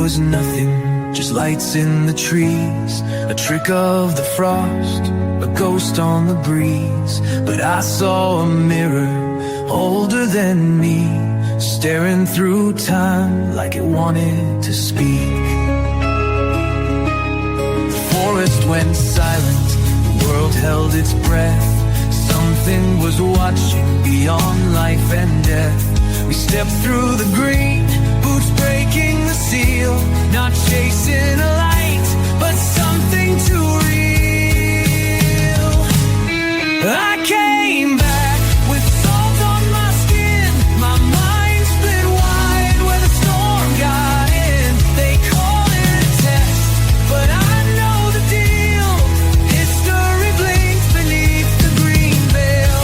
was nothing, just lights in the trees, a trick of the frost, a ghost on the breeze. But I saw a mirror older than me, staring through time like it wanted to speak. The forest went silent, the world held its breath. Something was watching beyond life and death. We stepped through the green, boots breaking the seal, not chasing a light, but something too real. I came back with salt on my skin, my mind split wide where the storm got in. They call it a test, but I know the deal. History blinks beneath the green veil.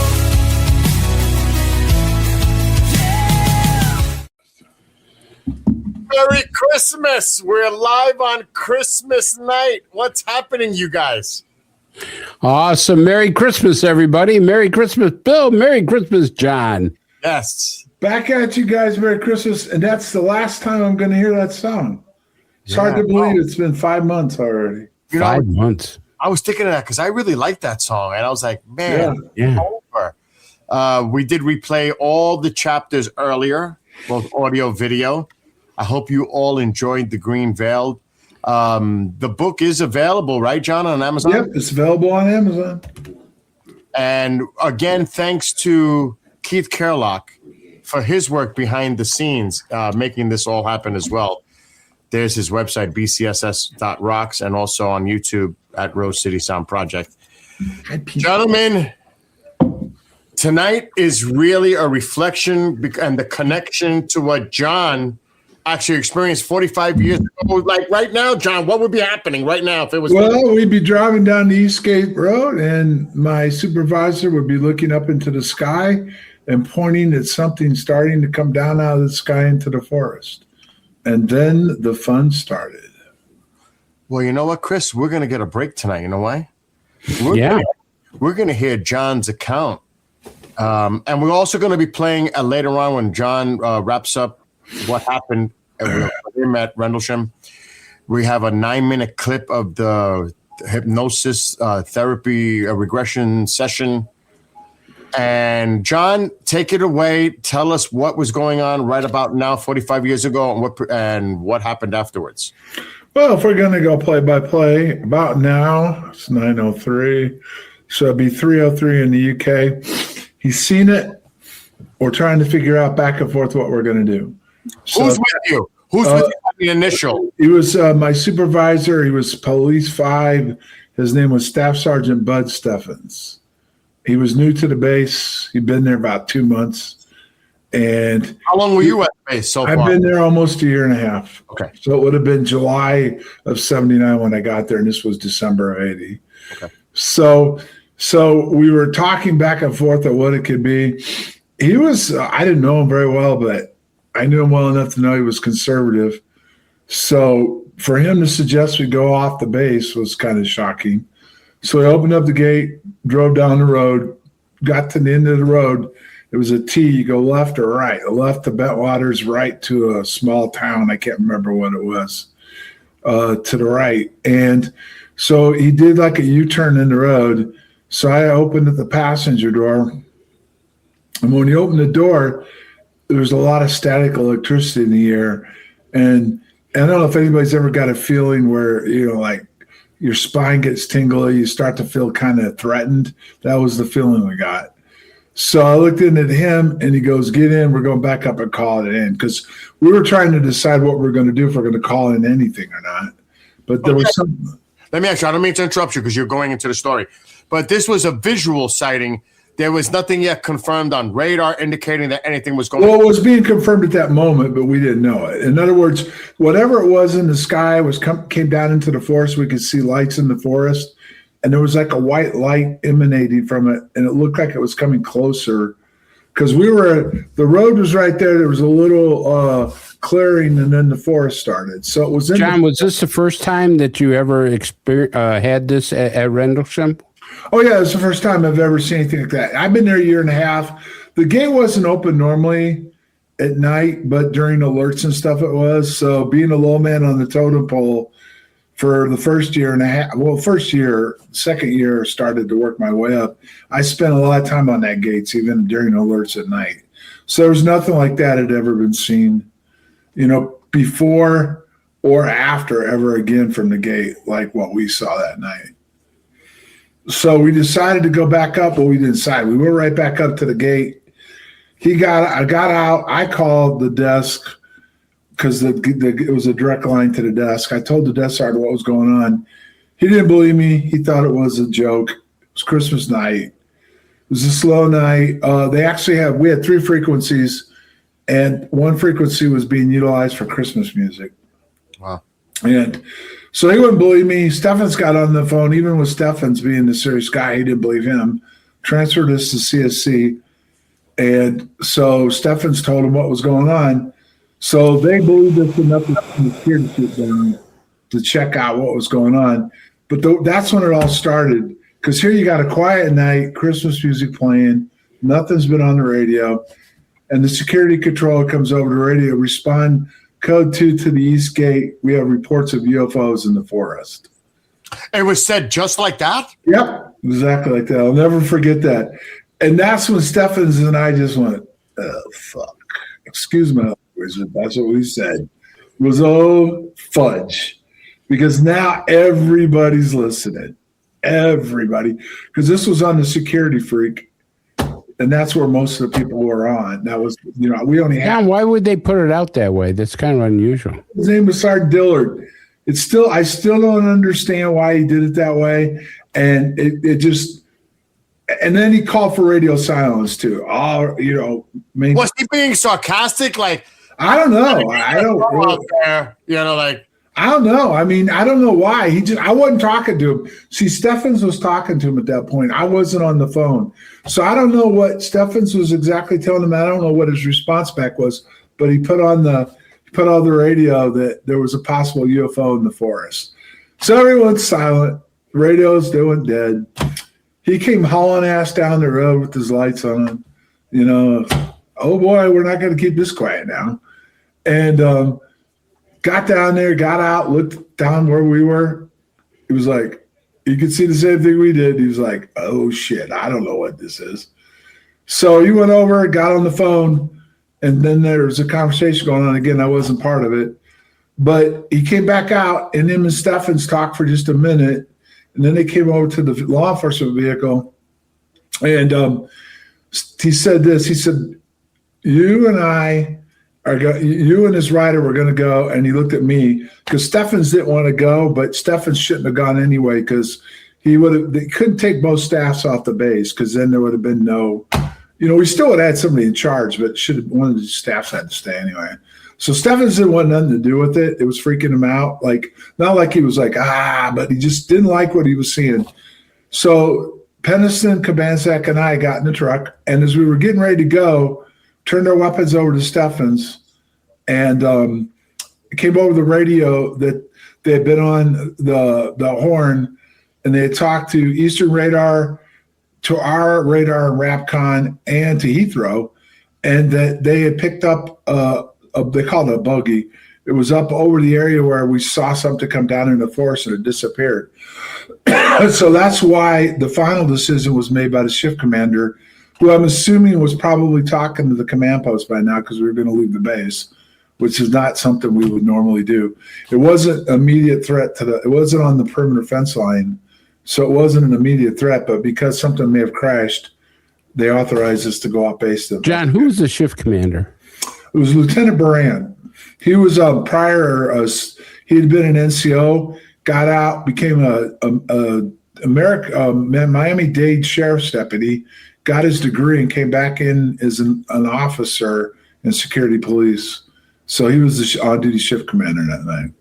Merry Christmas! We're live on Christmas night. What's happening, you guys? Awesome. Merry Christmas, everybody. Merry Christmas, Bill. Merry Christmas, John. Yes. Back at you guys. Merry Christmas. And that's the last time I'm going to hear that song. It's hard to believe it's been 5 months already. 5 months. I was thinking of that because I really like that song. And I was like, man, Yeah. over. We did replay all the chapters earlier, both audio, video. I hope you all enjoyed The Green Veil. The book is available, right, John, on Amazon? Yep, it's available on Amazon. And again, thanks to Keith Kerlock for his work behind the scenes, making this all happen as well. There's his website, bcss.rocks, and also on YouTube at Rose City Sound Project. Gentlemen, tonight is really a reflection and the connection to what John actually experienced 45 years ago. Like right now, John, what would be happening right now if it was? Well, we'd be driving down the Eastgate Road, and my supervisor would be looking up into the sky and pointing at something starting to come down out of the sky into the forest. And then the fun started. Well, you know what, Chris? We're going to get a break tonight. You know why? We're going to hear John's account. And we're also going to be playing later on when John wraps up what happened with him at Rendlesham. We have a 9-minute clip of the hypnosis therapy regression session. And John, take it away. Tell us what was going on right about now, 45 years ago, and what happened afterwards. Well, if we're going to go play by play, about now, it's 9:03, so it'd be 3:03 in the UK. He's seen it. We're trying to figure out back and forth what we're going to do. So, who's with you? Who's with you on the initial? He was my supervisor. He was Police 5. His name was Staff Sergeant Bud Steffens. He was new to the base. He'd been there about 2 months. And how long were you at the base so far? I've been there almost a year and a half. Okay. So it would have been July of 79 when I got there, and this was December of 80. Okay. So we were talking back and forth of what it could be. He was, I didn't know him very well, but I knew him well enough to know he was conservative. So for him to suggest we go off the base was kind of shocking. So I opened up the gate, drove down the road, got to the end of the road. It was a T. You go left or right. Left to Bentwaters, right to a small town. I can't remember what it was, to the right. And so he did like a U-turn in the road. So I opened at the passenger door. And when he opened the door, there was a lot of static electricity in the air. And I don't know if anybody's ever got a feeling where, like your spine gets tingly, you start to feel kind of threatened. That was the feeling we got. So I looked in at him and he goes, "Get in, we're going back up and call it in." Because we were trying to decide what we're going to do, if we're going to call in anything or not. But there was some. Let me ask you, I don't mean to interrupt you because you're going into the story, but this was a visual sighting. There was nothing yet confirmed on radar indicating that anything was going on. Well, it was being confirmed at that moment, but we didn't know it. In other words, whatever it was in the sky came down into the forest. We could see lights in the forest, and there was like a white light emanating from it, and it looked like it was coming closer because the road was right there. There was a little clearing, and then the forest started. So it was. John, was this the first time that you ever had this at Rendlesham? Oh, yeah, it's the first time I've ever seen anything like that. I've been there a year and a half. The gate wasn't open normally, at night, but during alerts and stuff it was. So being a low man on the totem pole for the first year and a half, second year started to work my way up. I spent a lot of time on that gates, even during alerts at night. So there was nothing like that had ever been seen, before or after ever again from the gate, like what we saw that night. So we decided to go back up. Well, we didn't decide. We went right back up to the gate. I got out. I called the desk because it was a direct line to the desk. I told the desk sergeant what was going on. He didn't believe me. He thought it was a joke. It was Christmas night. It was a slow night. We had 3 frequencies, and one frequency was being utilized for Christmas music. Wow. And so he wouldn't believe me. Steffens got on the phone. Even with Steffens being the serious guy, he didn't believe him. Transferred us to CSC. And so Steffens told him what was going on. So they believed us enough to check out what was going on. But that's when it all started. Because here you got a quiet night, Christmas music playing. Nothing's been on the radio. And the security controller comes over to the radio, respond code 2 to the East Gate. We have reports of UFOs in the forest. It was said just like that? Yep, exactly like that. I'll never forget that. And that's when Steffens and I just went, oh, fuck. Excuse my language, but that's what we said. It was, oh, fudge. Because now everybody's listening. Everybody. Because this was on the Security Freak. And that's where most of the people were on. That was, we only had. John, why would they put it out that way? That's kind of unusual. His name was Sergeant Dillard. I still don't understand why he did it that way. And it just, and then he called for radio silence too. Maybe. Was he being sarcastic? Like, I don't know. I don't out there, I don't know. I mean, I don't know why. I wasn't talking to him. See, Steffens was talking to him at that point. I wasn't on the phone. So I don't know what Steffens was exactly telling him. I don't know what his response back was, but he put on the radio that there was a possible UFO in the forest. So everyone's silent. Radios, they went dead. He came hauling ass down the road with his lights on. Oh boy, we're not going to keep this quiet now. And, got down there, got out, looked down where we were. He was like, you could see the same thing we did. He was like, oh, shit, I don't know what this is. So he went over, got on the phone, and then there was a conversation going on. Again, I wasn't part of it. But he came back out, and him and Steffens talked for just a minute, and then they came over to the law enforcement vehicle, and he said this. He said, you and his rider were going to go, and he looked at me because Steffens didn't want to go, but Steffens shouldn't have gone anyway because they couldn't take both staffs off the base because then there would have been no, we still would have had somebody in charge, but one of the staffs had to stay anyway. So Steffens didn't want nothing to do with it. It was freaking him out. Like, not like he was like, but he just didn't like what he was seeing. So Peniston, Kabansak, and I got in the truck, and as we were getting ready to go, turned our weapons over to Steffens, and it came over the radio that they had been on the horn, and they had talked to Eastern Radar, to our radar and RAPCON, and to Heathrow, and that they had picked up they called it a bogey. It was up over the area where we saw something come down in the forest and it disappeared. So that's why the final decision was made by the shift commander, who I'm assuming was probably talking to the command post by now because we were going to leave the base, which is not something we would normally do. It wasn't immediate threat it wasn't on the perimeter fence line, so it wasn't an immediate threat, but because something may have crashed, they authorized us to go off base. John, who was the shift commander? It was Lieutenant Baran. He was he had been an NCO, got out, became a Miami-Dade sheriff's deputy, got his degree, and came back in as an officer in security police. So he was the on-duty shift commander that night.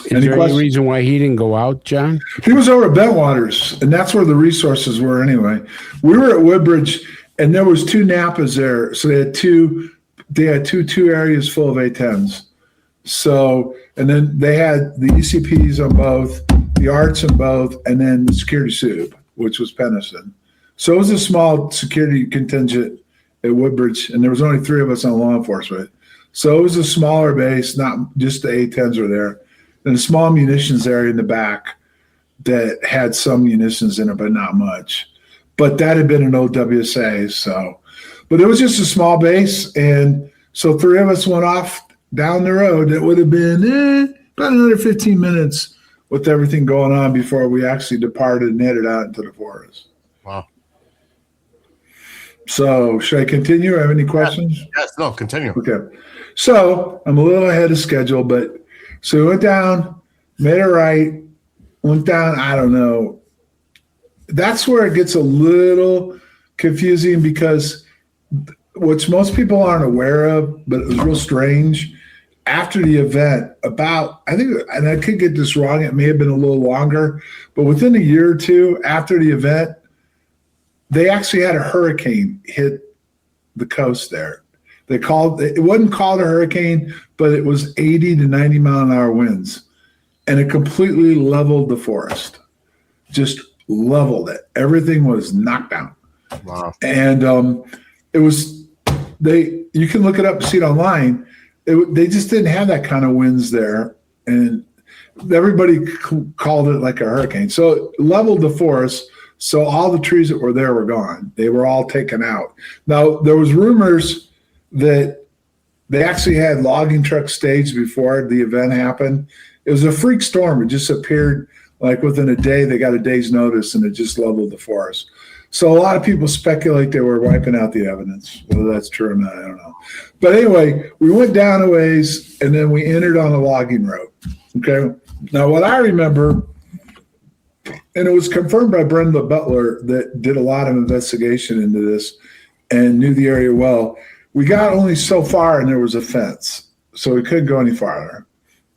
Is there any reason why he didn't go out, John? He was over at Bentwaters, and that's where the resources were anyway. We were at Woodbridge, and there was 2 Napas there. So they had two areas full of A-10s. So, and then they had the ECPs on both, the arts on both, and then the security soup, which was Peniston. So it was a small security contingent at Woodbridge, and there was only 3 of us on law enforcement. So it was a smaller base, not just the A-10s were there, and a small munitions area in the back that had some munitions in it, but not much. But that had been an OWSA, so. But it was just a small base, and so 3 of us went off down the road. It would have been about another 15 minutes with everything going on before we actually departed and headed out into the forest. Wow. So should I continue? Have any questions? Yes, no, continue. Okay. So I'm a little ahead of schedule, but so we went down, made a right, went down, I don't know. That's where it gets a little confusing because which most people aren't aware of, but it was real strange. After the event, about, I think, and I could get this wrong, it may have been a little longer, but within a year or two after the event, they actually had a hurricane hit the coast there. It wasn't called a hurricane, but it was 80 to 90 mile an hour winds, and it completely leveled the forest, just leveled it. Everything was knocked down. Wow. And it was, you can look it up and see it online. They just didn't have that kind of winds there, and everybody called it like a hurricane. So it leveled the forest. So all the trees that were there were gone. They were all taken out. Now there was rumors that they actually had logging trucks staged before the event happened. It was a freak storm. It just appeared like within a day. They got a day's notice, and it just leveled the forest. So a lot of people speculate they were wiping out the evidence. Whether that's true or not, I don't know. But anyway, we went down a ways, and then we entered on a logging road. Okay. Now, what I remember, and it was confirmed by Brenda Butler that did a lot of investigation into this and knew the area well. We got only so far, and there was a fence, so we couldn't go any farther.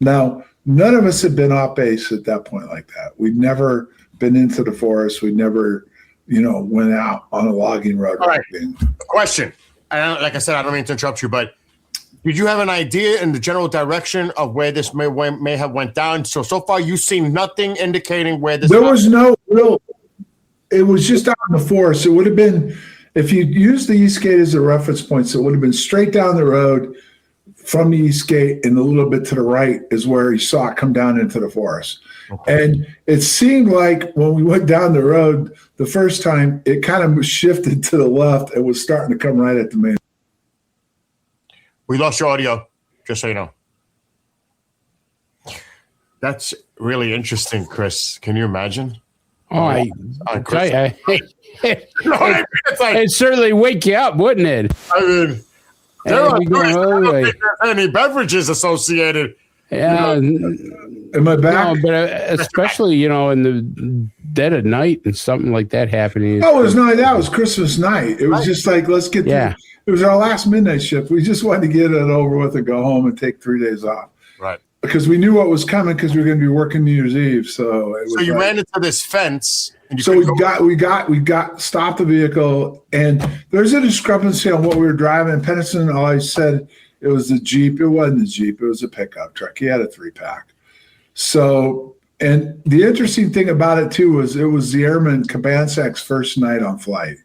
Now, none of us had been off base at that point like that. We'd never been into the forest. We'd never went out on a logging road. All right. Question. Like I said, I don't mean to interrupt you, but did you have an idea in the general direction of where this may have went down? So far you've seen nothing indicating where this. There was no real. It was just out in the forest. It would have been, if you used the East Gate as a reference point, so it would have been straight down the road from the East Gate, and a little bit to the right is where you saw it come down into the forest. Okay. And it seemed like when we went down the road the first time, it kind of shifted to the left and was starting to come right at the main. We lost your audio, just so you know. That's really interesting, Chris. Can you imagine? Oh, Chris. It'd certainly wake you up, wouldn't it? I mean, there are any beverages associated. Yeah. Am I back? No, but especially, in the dead of night and something like that happening. Oh, it was not. That was Christmas night. It was just like, let's get it was our last midnight shift. We just wanted to get it over with and go home and take 3 days off. Right. Because we knew what was coming because we were going to be working New Year's Eve. So you ran into this fence. And we got stopped the vehicle, and there's a discrepancy on what we were driving. Pennison always said it was the Jeep. It wasn't the Jeep. It was a pickup truck. He had a 3-pack. So, and the interesting thing about it too was it was the Airman Kabansak's first night on flight.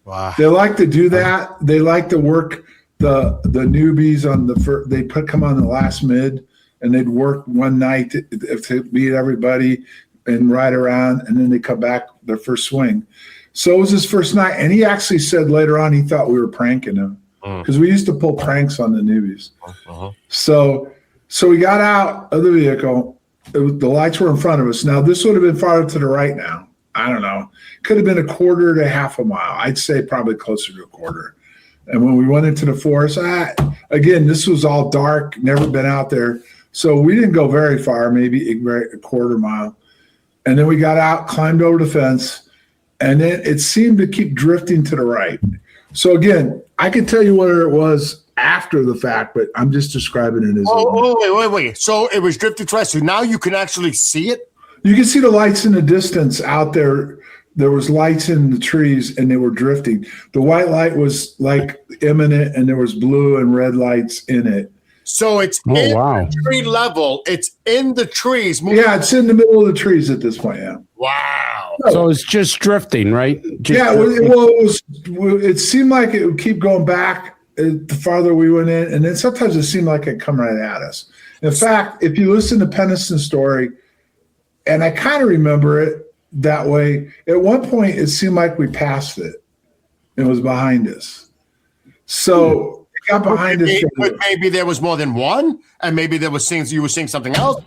Wow. They like to do that. They like to work the newbies on the first. They come on the last mid, and they'd work one night to meet everybody and ride around, and then they come back their first swing. So it was his first night, and he actually said later on he thought we were pranking him because we used to pull pranks on the newbies. So we got out of the vehicle. The lights were in front of us. Now, this would have been farther to the right now. I don't know. Could have been a quarter to half a mile. I'd say probably closer to a quarter. And when we went into the forest, again, this was all dark, never been out there. So we didn't go very far, maybe a quarter mile. And then we got out, climbed over the fence, and then it seemed to keep drifting to the right. So again, I could tell you where it was after the fact, but I'm just describing it as. Wait. So it was drifting to the right. So now you can actually see it? You can see the lights in the distance out there. There was lights in the trees, and they were drifting. The white light was like imminent, and there was blue and red lights in it. So it's the tree level. It's in the trees. Yeah, it's in the middle of the trees at this point, yeah. Wow. So it's just drifting, right? Yeah, it seemed like it would keep going back the farther we went in, and then sometimes it seemed like it come right at us. In fact, if you listen to Penniston's story, and I kind of remember it that way, at one point it seemed like we passed it. It was behind us. So it got behind us. But maybe there was more than one, and maybe there was things you were seeing something else.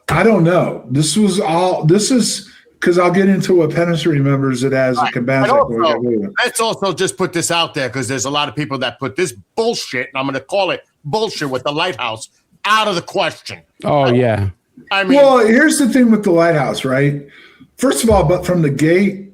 I don't know. This is because I'll get into what Penniston remembers it as a Cabansack. Let's also just put this out there because there's a lot of people that put this bullshit, and I'm going to call it bullshit with the lighthouse, out of the question. Oh, yeah. I mean, well, here's the thing with the lighthouse, right? First of all, but from the gate,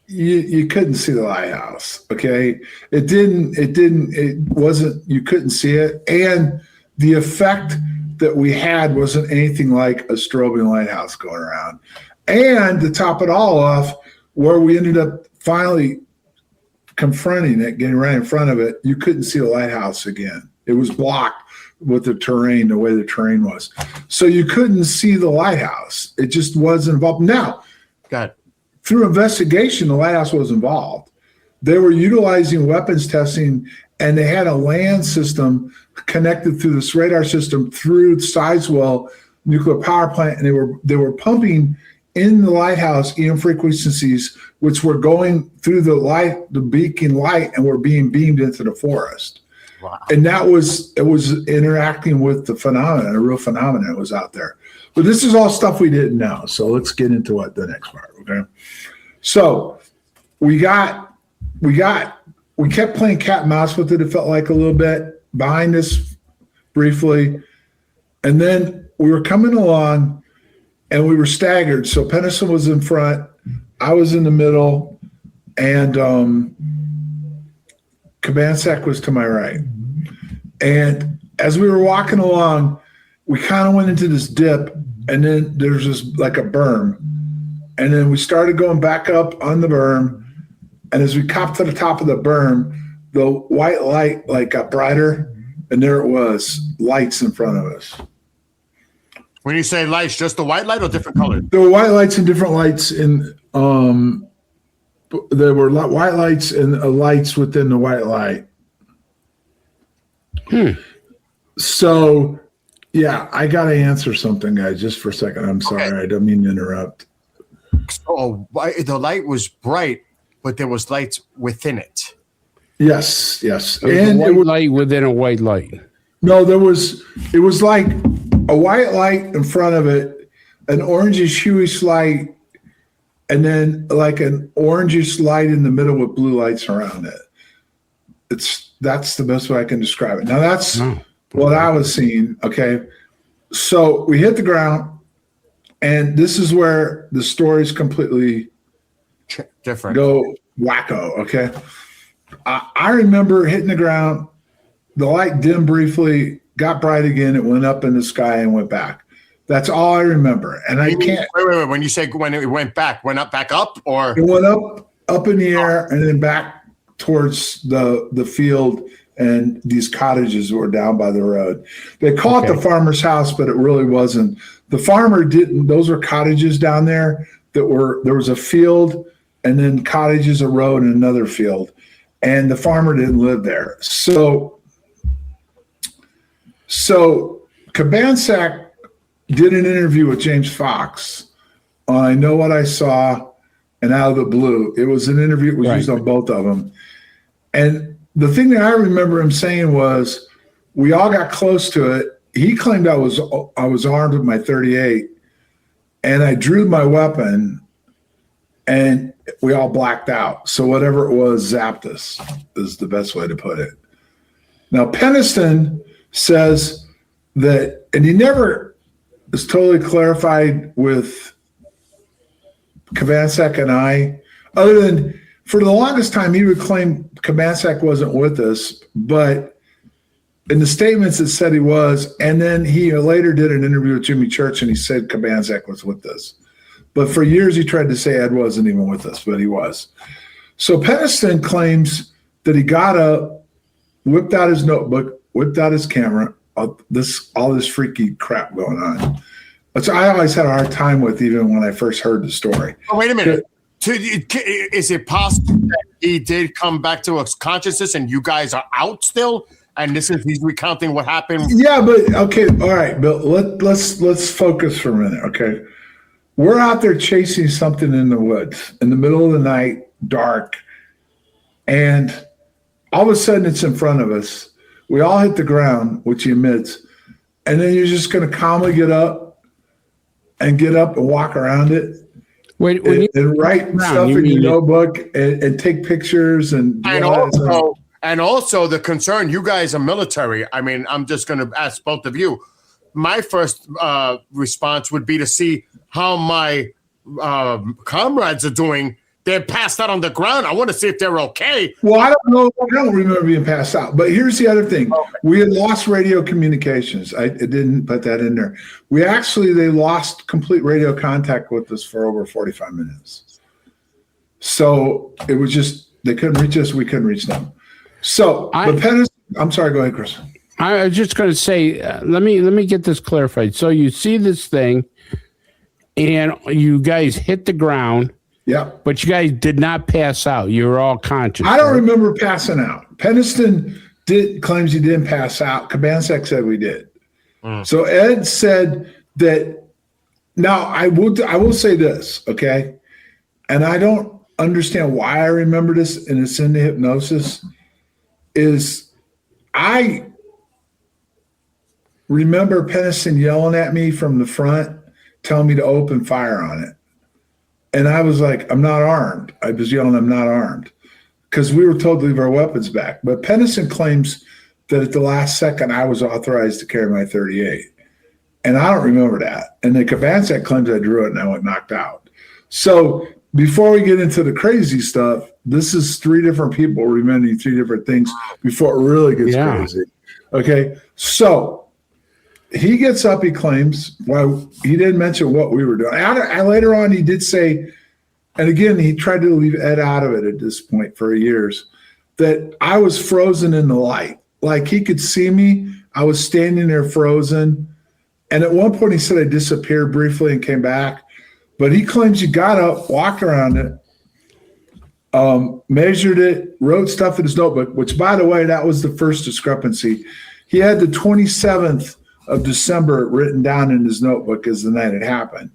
you couldn't see the lighthouse. Okay, it wasn't. You couldn't see it, and the effect that we had wasn't anything like a strobing lighthouse going around. And to top it all off, where we ended up finally confronting it, getting right in front of it, you couldn't see the lighthouse again. It was blocked with the terrain, the way the terrain was. So you couldn't see the lighthouse. It just wasn't involved. Now, through investigation, the lighthouse was involved. They were utilizing weapons testing, and they had a land system connected through this radar system through Sizewell nuclear power plant, and they were pumping in the lighthouse EM frequencies, which were going through the beacon light, and were being beamed into the forest. Wow. And it was interacting with the phenomenon, a real phenomenon that was out there. But this is all stuff we didn't know. So let's get into the next part. Okay. So we kept playing cat and mouse with it. It felt like a little bit behind us briefly. And then we were coming along and we were staggered. So Penniston was in front, I was in the middle, and Cabansack was to my right. And as we were walking along, we kind of went into this dip, and then there's this like a berm. And then we started going back up on the berm. And as we copped to the top of the berm, the white light got brighter, and there it was, lights in front of us. When you say lights, just the white light or different colors? There were white lights and different lights there were white lights and lights within the white light. So, yeah, I got to answer something, guys, just for a second. I'm sorry. Okay. I don't mean to interrupt. So the light was bright, but there was lights within it. Yes. And a white light within a white light. No, it was like a white light in front of it, an orangish hueish light, and then like an orangish light in the middle with blue lights around it. That's the best way I can describe it. Now that's what I was seeing. Okay. So we hit the ground, and this is where the story's completely different. Go wacko. Okay. I remember hitting the ground, the light dimmed briefly, got bright again. It went up in the sky and went back. That's all I remember. And I can't. Wait. When you say when it went back, went back up, or? It went up in the air and then back towards the field and these cottages were down by the road. They call it the farmer's house, but it really wasn't. The farmer didn't. Those were cottages down there there was a field and then cottages, a road, and another field. And the farmer didn't live there. So Cabansack did an interview with James Fox on I Know What I Saw and Out of the Blue. It was an interview. It was used on both of them. And the thing that I remember him saying was, we all got close to it. He claimed I was armed with my .38, and I drew my weapon, and we all blacked out. So whatever it was zapped us is the best way to put it. Now, Penniston says that, and he never is totally clarified with Cabansack and I, other than for the longest time, he would claim Cabansack wasn't with us, but in the statements it said he was, and then he later did an interview with Jimmy Church, and he said Cabansack was with us. But for years he tried to say Ed wasn't even with us, but he was. So Penniston claims that he got up, whipped out his notebook, whipped out his camera, all this freaky crap going on. which I always had a hard time with, even when I first heard the story. Oh, wait a minute. Is it possible that he did come back to his consciousness and you guys are out still? And he's recounting what happened? Yeah, but okay, all right, Bill. Let's focus for a minute, okay? We're out there chasing something in the woods in the middle of the night, dark, and all of a sudden it's in front of us. We all hit the ground, which he admits, and then you're just going to calmly get up and walk around it. Wait, and write stuff in your notebook and take pictures and also the concern, you guys are military. I mean, I'm just going to ask both of you. My first response would be to see how my comrades are doing. They're passed out on the ground. I want to see if they're okay. Well, I don't know. I don't remember being passed out. But here's the other thing. Okay. We had lost radio communications. I didn't put that in there. They lost complete radio contact with us for over 45 minutes. So it was just, they couldn't reach us. We couldn't reach them. So I'm sorry. Go ahead, Chris. I was just going to say, let me get this clarified. So you see this thing and you guys hit the ground. Yeah. But you guys did not pass out. You were all conscious. I don't remember passing out. Peniston claims he didn't pass out. Kabansek said we did. So Ed said that. Now I will say this, okay? And I don't understand why I remember this, and it's in the hypnosis, is I remember Peniston yelling at me from the front, telling me to open fire on it. And I was like, I'm not armed. I was yelling, I'm not armed, because we were told to leave our weapons back. But Peniston claims that at the last second, I was authorized to carry my .38. And I don't remember that. And then Kabansek claims I drew it and I went knocked out. So before we get into the crazy stuff, this is three different people remembering three different things before it really gets crazy. Okay, so he gets up, he claims, well, he didn't mention what we were doing. Later on, he did say, and again, he tried to leave Ed out of it at this point for years, that I was frozen in the light. Like he could see me. I was standing there frozen. And at one point, he said I disappeared briefly and came back. But he claims he got up, walked around it, measured it, wrote stuff in his notebook, which, by the way, that was the first discrepancy. He had the 27th of December written down in his notebook as the night it happened.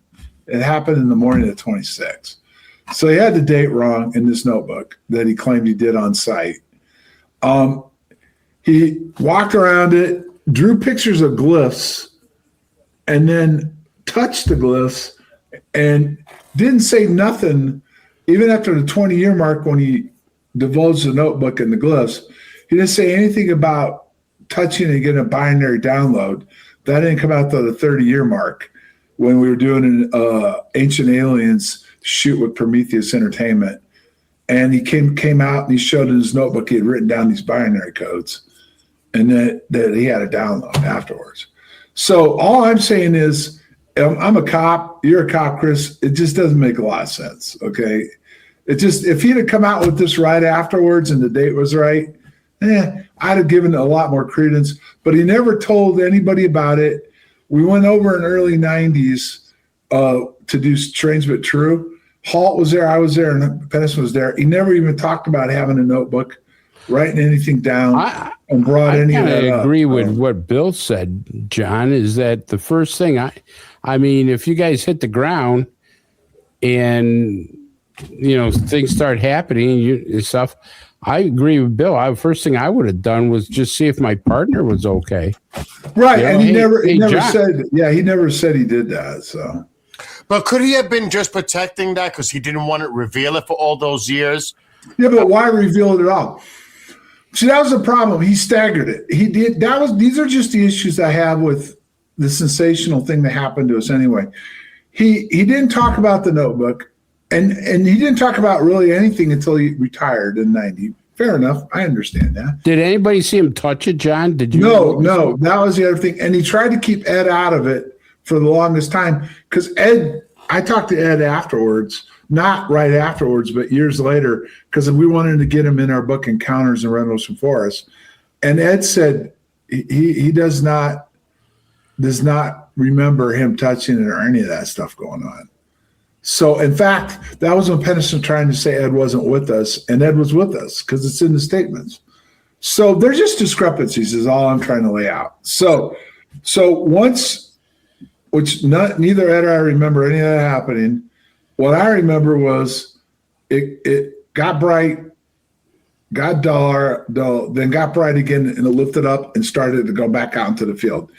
It happened in the morning of the 26th. So he had the date wrong in this notebook that he claimed he did on site. He walked around it, drew pictures of glyphs, and then touched the glyphs and didn't say nothing. Even after the 20-year mark, when he divulged the notebook and the glyphs, he didn't say anything about touching and getting a binary download. That didn't come out to the 30-year mark when we were doing an Ancient Aliens shoot with Prometheus Entertainment. And he came out and he showed in his notebook he had written down these binary codes, and that he had a download afterwards. So all I'm saying is, I'm a cop, you're a cop, Chris. It just doesn't make a lot of sense, okay? It just, if he'd have come out with this right afterwards and the date was right, I'd have given it a lot more credence. But he never told anybody about it. We went over in early 90s to do Trains But True. Halt was there, I was there, and Peniston was there. He never even talked about having a notebook, writing anything down, and brought any of that up. I agree with what Bill said, John, is that the first thing, I mean, if you guys hit the ground and, things start happening and stuff, I agree with Bill. First thing I would have done was just see if my partner was okay. Right, and he never said he did that, so. But could he have been just protecting that because he didn't want to reveal it for all those years? Yeah, but why reveal it at all? See, that was the problem. He staggered it. He did. These are just the issues I have with the sensational thing that happened to us anyway. He didn't talk about the notebook, and he didn't talk about really anything until he retired in 90. Fair enough. I understand that. Did anybody see him touch it, John? Did you? No. That was the other thing. And he tried to keep Ed out of it for the longest time, because I talked to Ed afterwards, not right afterwards, but years later, because we wanted to get him in our book Encounters in Rendlesham Forest. And Ed said he does not remember him touching it or any of that stuff going on. So, in fact, that was when Pennison trying to say Ed wasn't with us, and Ed was with us because it's in the statements. So they're just discrepancies is all I'm trying to lay out. So once, which neither Ed or I remember any of that happening. What I remember was it got bright, got dull, then got bright again, and it lifted up and started to go back out into the field.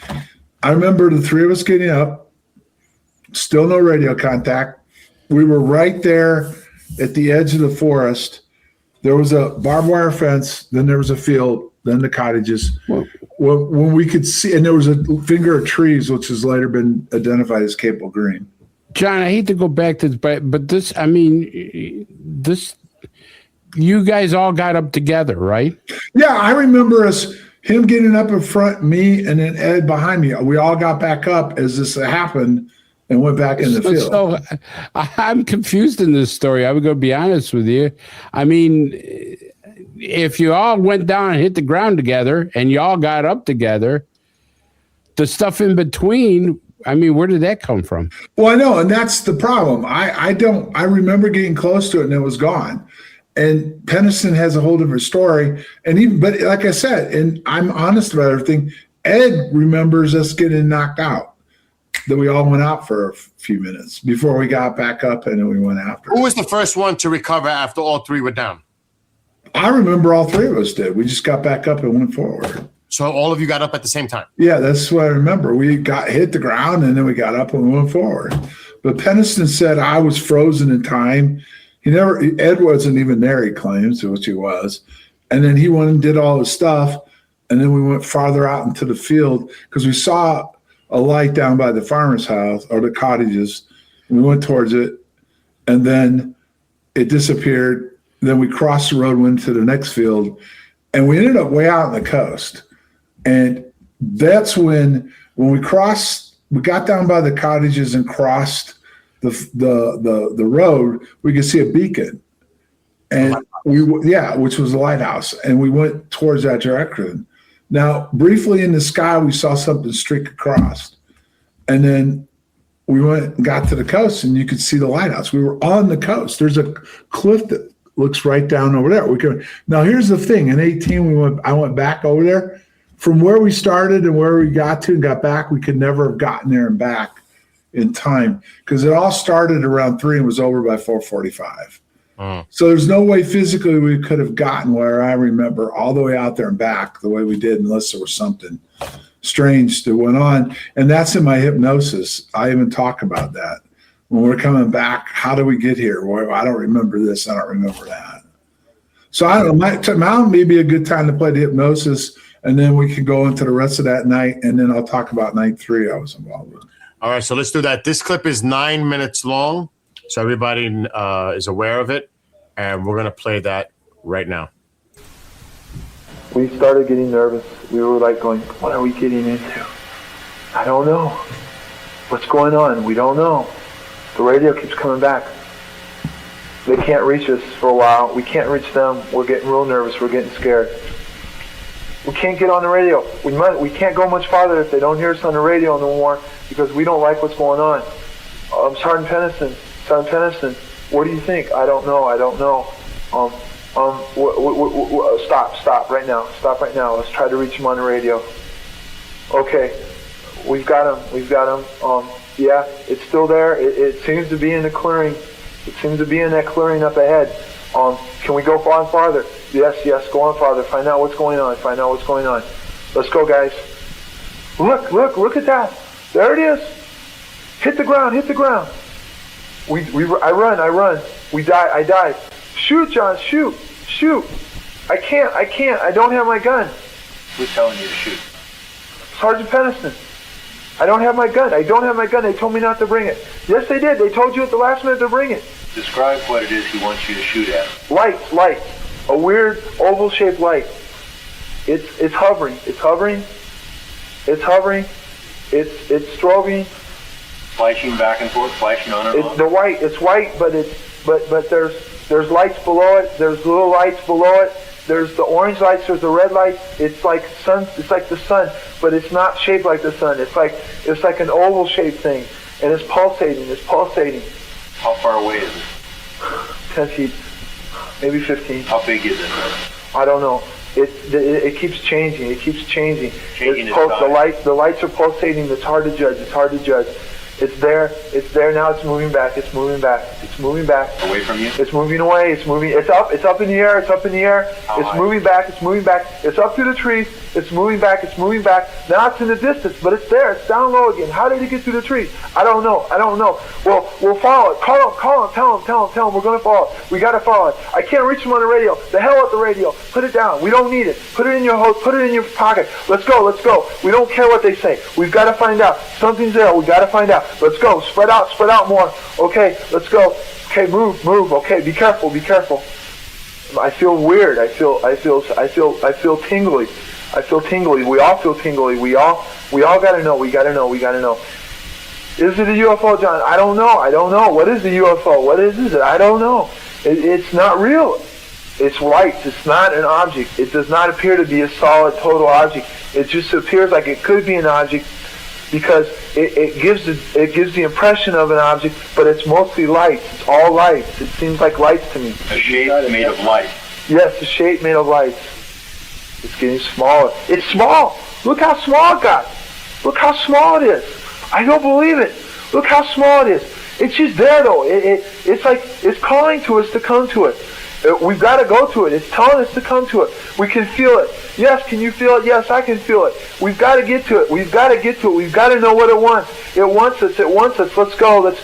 I remember the three of us getting up, still no radio contact. We were right there at the edge of the forest. There was a barbed wire fence, then there was a field, then the cottages. When we could see, and there was a finger of trees, which has later been identified as Capel Green. John, I hate to go back to this, but this, I mean, this, you guys all got up together, right? Yeah, I remember him getting up in front, me, and then Ed behind me. We all got back up as this happened and went back in the field. So I'm confused in this story. I'm going to be honest with you. I mean, if you all went down and hit the ground together and you all got up together, the stuff in between, I mean, where did that come from? Well, I know, and that's the problem. I remember getting close to it and it was gone. And Pennison has a whole different story. But like I said, and I'm honest about everything, Ed remembers us getting knocked out. That we all went out for a few minutes before we got back up and then we went after. Who was the first one to recover after all three were down? I remember all three of us did. We just got back up and went forward. So all of you got up at the same time? Yeah, that's what I remember. We hit the ground and then we got up and went forward. But Pennison said I was frozen in time. Ed wasn't even there, he claims, which he was. And then he went and did all his stuff. And then we went farther out into the field because we saw a light down by the farmer's house or the cottages. We went towards it and then it disappeared. Then we crossed the road, went to the next field, and we ended up way out on the coast. And that's when we crossed, we got down by the cottages and crossed the road, we could see a beacon. And which was a lighthouse. And we went towards that direction. Now, briefly in the sky, we saw something streak across. And then we went and got to the coast, and you could see the lighthouse. We were on the coast. There's a cliff that looks right down over there. Now, here's the thing. In 2018, I went back over there. From where we started and where we got to and got back, we could never have gotten there and back in time because it all started around 3 and was over by 4:45. So there's no way physically we could have gotten where I remember all the way out there and back the way we did unless there was something strange that went on. And that's in my hypnosis. I even talk about that. When we're coming back, how do we get here? Well, I don't remember this. I don't remember that. So I don't know. Now may be a good time to play the hypnosis, and then we can go into the rest of that night, and then I'll talk about night 3 I was involved with. All right, so let's do that. This clip is 9 minutes long, so everybody is aware of it, and we're going to play that right now. We started getting nervous. We were like going, what are we getting into? I don't know. What's going on? We don't know. The radio keeps coming back. They can't reach us for a while. We can't reach them. We're getting real nervous. We're getting scared. We can't get on the radio. We can't go much farther if they don't hear us on the radio no more because we don't like what's going on. Sergeant Pennison, what do you think? I don't know. Stop right now. Stop right now. Let's try to reach him on the radio. Okay, we've got him. Yeah, it's still there. It seems to be in the clearing. It seems to be in that clearing up ahead. Can we go on farther? Yes, go on farther. Find out what's going on. Let's go, guys. Look at that. There it is. Hit the ground. I run. I dive. Shoot, John, shoot. I can't. I don't have my gun. Who's telling you to shoot? Sergeant Pennison. I don't have my gun. They told me not to bring it. Yes, they did. They told you at the last minute to bring it. Describe what it is he wants you to shoot at. Light. A weird oval-shaped light. It's hovering. It's strobing. Flashing back and forth, flashing on and off. It's white, but there's lights below it. There's little lights below it. There's the orange lights, there's the red lights. It's like sun. It's like the sun, but it's not shaped like the sun. It's like an oval-shaped thing, and it's pulsating. It's pulsating. How far away is it? 10 feet, maybe 15. How big is it? I don't know. It keeps changing. It keeps changing. Changing It's in size. the lights are pulsating. It's hard to judge. It's hard to judge. It's there. It's there now. It's moving back. It's moving back. It's moving back. Away from you? It's moving away. It's moving. It's up. It's up in the air. It's up in the air. How It's high? moving back. It's moving back. It's up through the trees. It's moving back. It's moving back. Now it's in the distance, but it's there. It's down low again. How did it get through the trees? I don't know. I don't know. Well, we'll follow it. Call him. Tell him. We're going to follow it. We got to follow it. I can't reach him on the radio. The hell with the radio. Put it down. We don't need it. Put it in your hose. Put it in your pocket. Let's go. Let's go. We don't care what they say. We've got to find out. Something's there. We got to find out. Let's go. Spread out more. Okay, let's go. Okay, move. Okay, be careful. I feel weird. I feel tingly. I feel tingly. We all feel tingly. We all gotta know. We gotta know. Is it a UFO, John? I don't know. What is the UFO? What is it? I don't know. It's not real. It's lights. It's not an object. It does not appear to be a solid, total object. It just appears like it could be an object, because it gives the impression of an object, but it's mostly lights. It's all lights. It seems like lights to me. A shape made of light. Yes, a shape made of lights. It's getting smaller. It's small. Look how small it got. Look how small it is. I don't believe it. Look how small it is. It's just there though. It's like it's calling to us to come to it. We've got to go to it. It's telling us to come to it. We can feel it. Yes, can you feel it? Yes, I can feel it. We've got to get to it. We've got to know what it wants. It wants us. Let's go.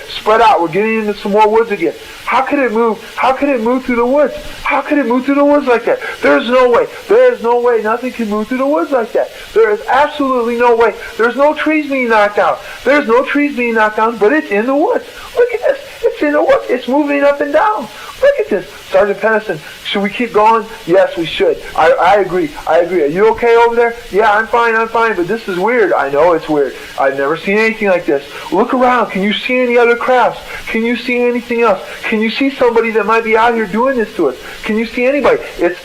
Spread out. We're getting into some more woods again. How could it move? How could it move through the woods? How could it move through the woods like that? There's no way. Nothing can move through the woods like that. There is absolutely no way. There's no trees being knocked down. But it's in the woods. Look at this. It's in the woods. It's moving up and down. Look at this. Sergeant Pennison, should we keep going? Yes, we should. I agree. Are you okay over there? Yeah, I'm fine, but this is weird. I know it's weird. I've never seen anything like this. Look around. Can you see any other crafts? Can you see anything else? Can you see somebody that might be out here doing this to us? Can you see anybody? It's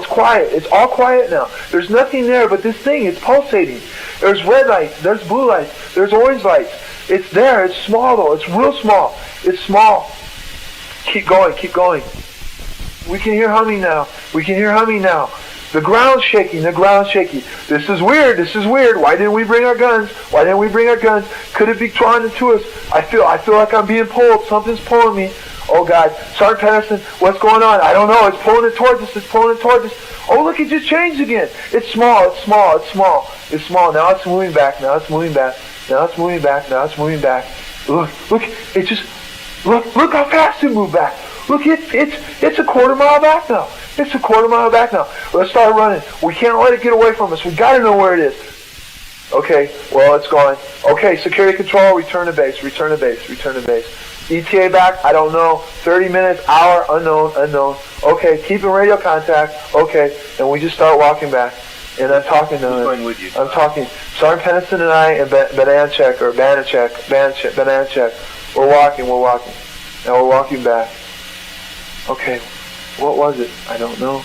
quiet. It's all quiet now. There's nothing there but this thing. It's pulsating. There's red lights. There's blue lights. There's orange lights. It's there. It's small though. It's real small. It's small. Keep going. We can hear humming now. The ground's shaking. This is weird. Why didn't we bring our guns? Could it be drawn into us? I feel like I'm being pulled. Something's pulling me. Oh God. Sergeant Pennison, what's going on? I don't know. It's pulling it towards us. Oh look, it just changed again. It's small. Now it's moving back. Look, it just look how fast it moved back. Look, it's a quarter mile back now. Let's start running. We can't let it get away from us. We got to know where it is. Okay, well, it's gone. Okay, security control, return to base. ETA back, I don't know. 30 minutes, hour, unknown. Okay, keeping radio contact. Okay, and we just start walking back. And I'm talking to him. Who's going with you? I'm talking. Sergeant Pennison and I and Banachek. We're walking. Now we're walking back. Okay, what was it? I don't know.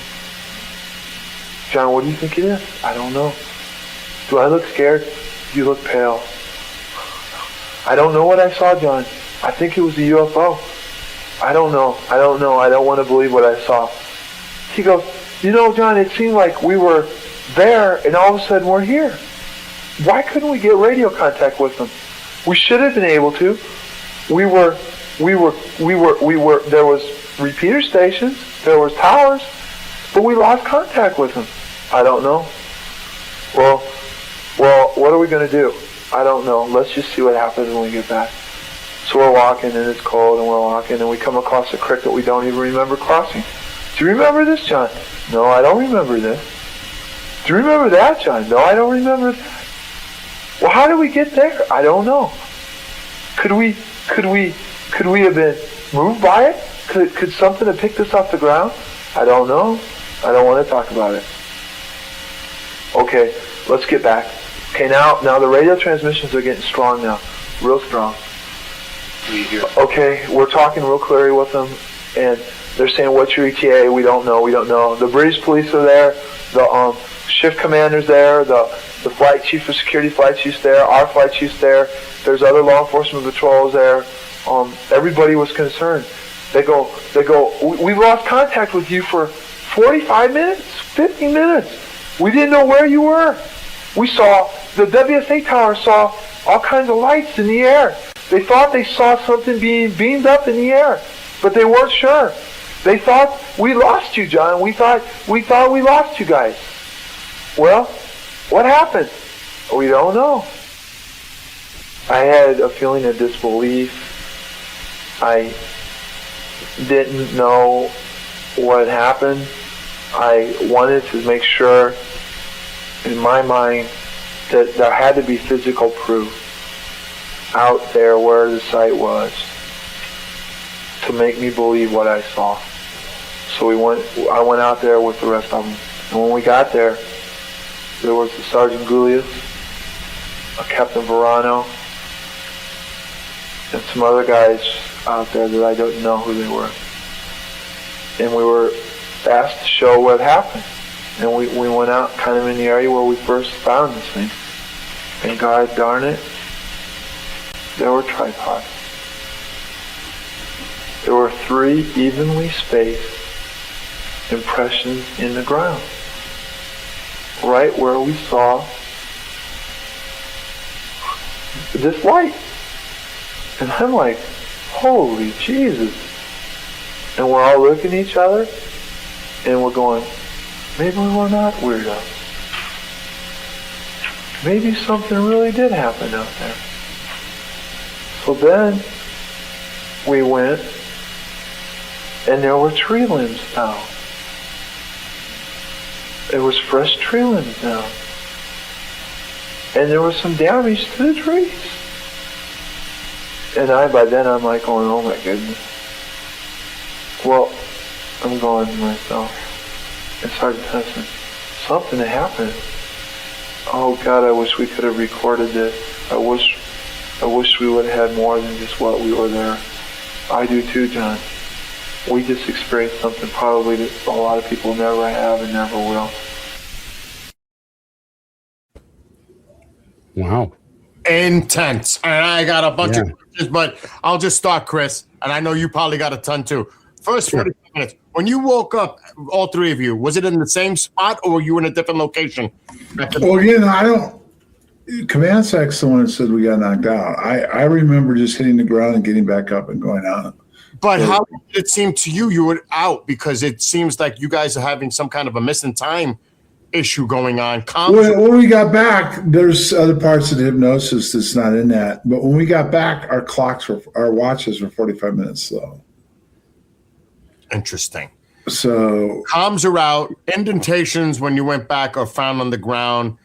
John, what do you think it is? I don't know. Do I look scared? You look pale. I don't know what I saw, John. I think it was a UFO. I don't know. I don't want to believe what I saw. He goes, John, it seemed like we were there and all of a sudden we're here. Why couldn't we get radio contact with them? We should have been able to. There was repeater stations, there was towers, but we lost contact with them. I don't know. Well, what are we going to do? I don't know. Let's just see what happens when we get back. So we're walking and it's cold and we're walking and we come across a creek that we don't even remember crossing. Do you remember this, John? No, I don't remember this. Do you remember that, John? No, I don't remember that. Well, how did we get there? I don't know. Could we have been moved by it? Could something have picked us off the ground? I don't know. I don't want to talk about it. Okay, let's get back. Okay, now the radio transmissions are getting strong now. Real strong. Okay, we're talking real clearly with them, and They're saying, what's your ETA? We don't know. We don't know. The British police are there. The shift commander's there. The flight chief for security flight chief's there. Our flight chief's there. There's other law enforcement patrols there. Everybody was concerned. They go, we've lost contact with you for 45 minutes, 50 minutes. We didn't know where you were. We saw, the WSA tower saw all kinds of lights in the air. They thought they saw something being beamed up in the air, but they weren't sure. They thought we lost you, John. We thought we lost you guys. Well, what happened? We don't know. I had a feeling of disbelief. I didn't know what happened. I wanted to make sure, in my mind, that there had to be physical proof out there where the site was to make me believe what I saw. So I went out there with the rest of them. And when we got there was the Sergeant Gulius, a Captain Verano, and some other guys out there that I don't know who they were. And we were asked to show what happened. And we went out kind of in the area where we first found this thing. And God darn it, there were tripods. There were 3 evenly spaced impressions in the ground, right where we saw this light. And I'm like, holy Jesus. And we're all looking at each other, and we're going, maybe we're not weirdos. Maybe something really did happen out there. So then we went, and there were tree limbs down. There was fresh tree limbs down. And there was some damage to the trees. And by then I'm like going, oh my goodness. Well, I'm going to myself, and Sergeant Hudson, something happened. Oh God, I wish we could have recorded this. I wish we would have had more than just what we were there. I do too, John. We just experienced something probably that a lot of people never have and never will. Wow. Intense. And I got a bunch of questions, but I'll just start, Chris. And I know you probably got a ton too. First 45 minutes. When you woke up, all 3 of you, was it in the same spot or were you in a different location? Well, again, Command Sec's the one that said we got knocked out. I remember just hitting the ground and getting back up and going out. But how did it seem to you were out? Because it seems like you guys are having some kind of a missing time issue going on. When we got back, there's other parts of the hypnosis that's not in that. But when we got back, our watches were 45 minutes slow. Interesting. So comms are out. Indentations when you went back are found on the ground.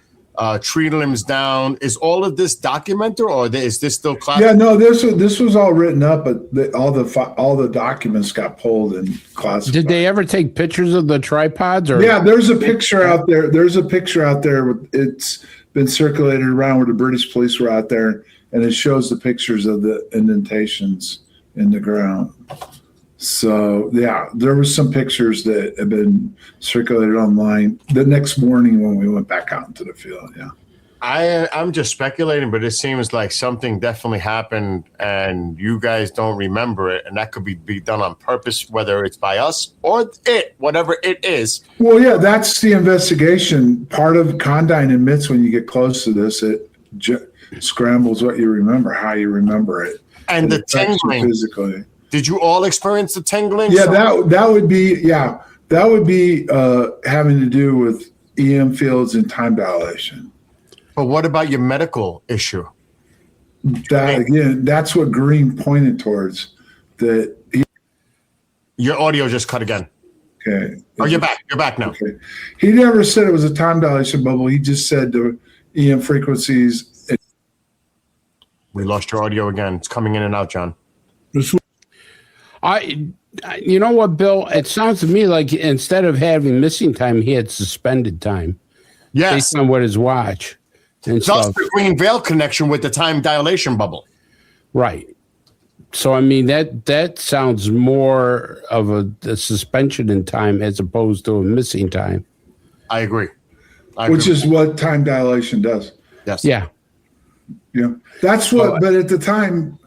Tree limbs down. Is all of this documented, or is this still classified? Yeah, no. This was all written up, but all the documents got pulled and classified. Did they ever take pictures of the tripods? Or yeah, there's a picture out there. There's a picture out there. It's been circulated around where the British police were out there, and it shows the pictures of the indentations in the ground. So yeah, there was some pictures that have been circulated online the next morning when we went back out into the field. Yeah, I'm just speculating, but it seems like something definitely happened, and you guys don't remember it, and that could be done on purpose, whether it's by us or whatever it is. Well, yeah, that's the investigation. Part of Condyne admits when you get close to this, it scrambles what you remember, how you remember it, and the tingling physically. Did you all experience the tingling? Yeah, that would be having to do with EM fields and time dilation. But what about your medical issue? That's what Green pointed towards. Your audio just cut again. Okay. Oh, you're back. You're back now. Okay. He never said it was a time dilation bubble. He just said the EM frequencies. We lost your audio again. It's coming in and out, John. You know what, Bill? It sounds to me like instead of having missing time, he had suspended time. Yes. Based on what his watch. Thus the green veil connection with the time dilation bubble. Right. So I mean that sounds more of a suspension in time as opposed to a missing time. I agree. Which is what time dilation does. Yes. Yeah. Yeah, that's what. But at the time,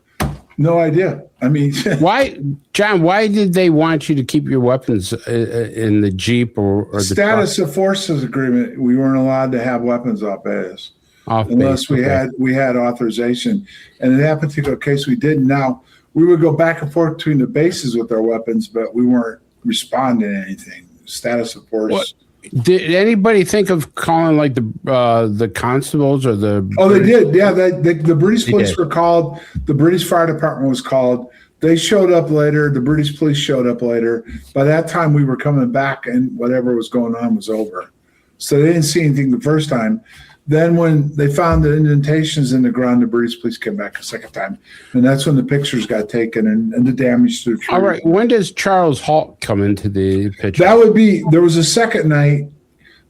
no idea. I mean, Why, John? Why did they want you to keep your weapons in the Jeep or the status truck? of forces agreement. We weren't allowed to have weapons off base Off unless base, okay. we had authorization. And in that particular case, we didn't. Now we would go back and forth between the bases with our weapons, but we weren't responding to anything. Status of force. What? Did anybody think of calling like the constables or the? Oh, they did. Yeah, the British police did. were called. The British fire department was called. They showed up later. The British police showed up later. By that time, we were coming back, and whatever was going on was over. So they didn't see anything the first time. Then when they found the indentations in the ground, the British police came back a second time. And that's when the pictures got taken and the damage to the tree. All right. When does Charles Halt come into the picture? That would be, there was a second night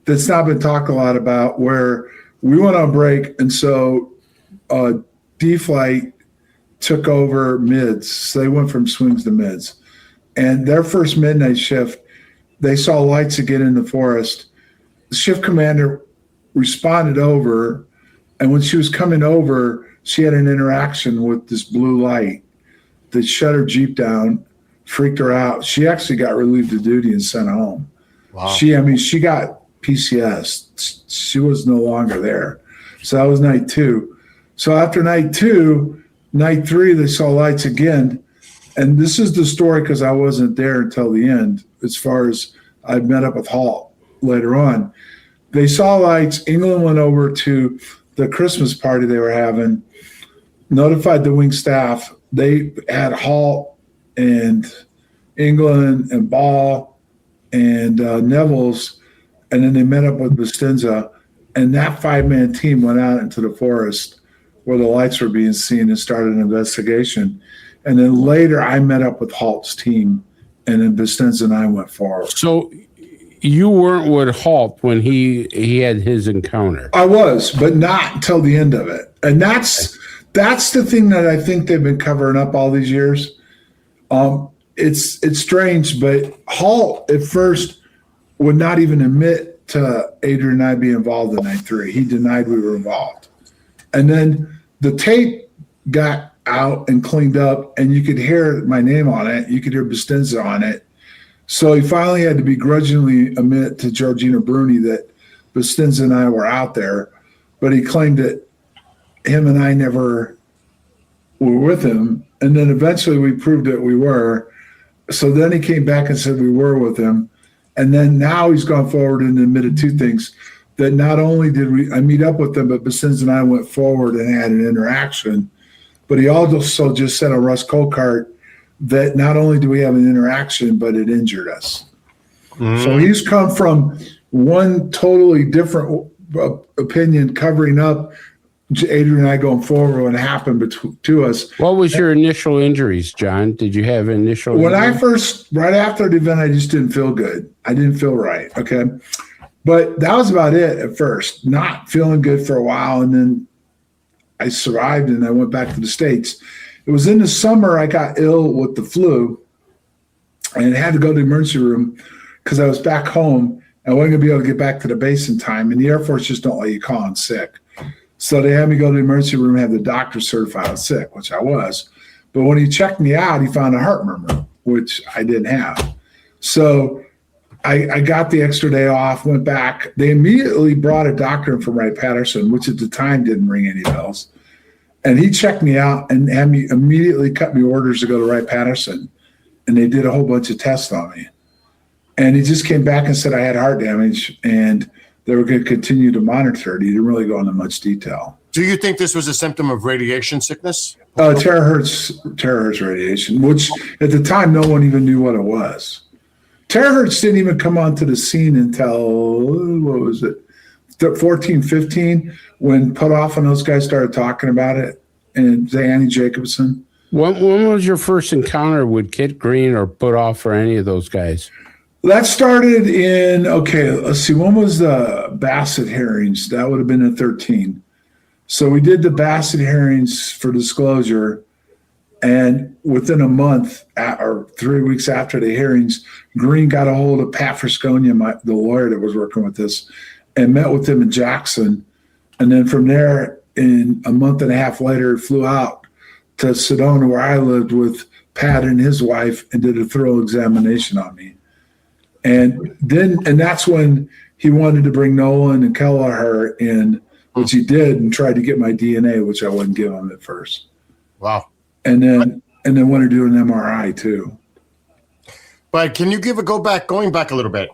that's not been talked a lot about where we went on break. And so D-Flight took over mids. So they went from swings to mids. And their first midnight shift, they saw lights again in the forest. The shift commander responded over, and when she was coming over, she had an interaction with this blue light that shut her Jeep down, freaked her out. She actually got relieved of duty and sent home. Wow. She got PCS. She was no longer there. So that was night 2. So after night 2, night 3, they saw lights again. And this is the story because I wasn't there until the end, as far as I met up with Halt later on. They saw lights. England went over to the Christmas party they were having, notified the wing staff. They had Halt and England and Ball and Neville's, and then they met up with Bustinza. And that 5-man team went out into the forest where the lights were being seen and started an investigation. And then later I met up with Halt's team, and then Bustinza and I went forward. So you weren't with Halt when he had his encounter. I was, but not until the end of it. And that's the thing that I think they've been covering up all these years. It's strange, but Halt at first would not even admit to Adrian and I being involved in night 3. He denied we were involved. And then the tape got out and cleaned up, and you could hear my name on it. You could hear Bustinza on it. So he finally had to begrudgingly admit to Georgina Bruni that Bustinza and I were out there, but he claimed that him and I never were with him. And then eventually we proved that we were. So then he came back and said we were with him. And then now he's gone forward and admitted 2 things, that not only did I meet up with them, but Bustinza and I went forward and had an interaction. But he also just said on Russ Colcart that not only do we have an interaction, but it injured us. So he's come from one totally different opinion, covering up Adrian and I going forward what happened to us. What was your initial injuries, John? Did you have initial When injuries? right after the event, I just didn't feel good. I didn't feel right. Okay. But that was about it at first, not feeling good for a while. And then I survived and I went back to the States. It was in the summer I got ill with the flu and had to go to the emergency room because I was back home. I wasn't going to be able to get back to the base in time. And the Air Force just don't let you call in sick. So they had me go to the emergency room and have the doctor certify I was sick, which I was. But when he checked me out, he found a heart murmur, which I didn't have. So I got the extra day off, went back. They immediately brought a doctor in from Wright-Patterson, which at the time didn't ring any bells. And he checked me out and had me immediately cut me orders to go to Wright-Patterson. And they did a whole bunch of tests on me. And he just came back and said I had heart damage and they were going to continue to monitor it. He didn't really go into much detail. Do you think this was a symptom of radiation sickness? Terahertz radiation, which at the time no one even knew what it was. Terahertz didn't even come onto the scene until, what was it, 14, 15, when Putoff and those guys started talking about it, and Annie Jacobson. When was your first encounter with Kit Green or Putoff or any of those guys? That started in, let's see, when was the Bassett hearings? That would have been in 13. So we did the Bassett hearings for disclosure, And within a month or 3 weeks after the hearings, Green got a hold of Pat Frasconia, the lawyer that was working with this, and met with him in Jackson. And then from there, in a month and a half later, flew out to Sedona, where I lived, with Pat and his wife, and did a thorough examination on me. And that's when he wanted to bring Nolan and Kelleher in, which he did, and tried to get my DNA, which I wouldn't give him at first. Wow. And then wanted to do an MRI too. But can you going back a little bit?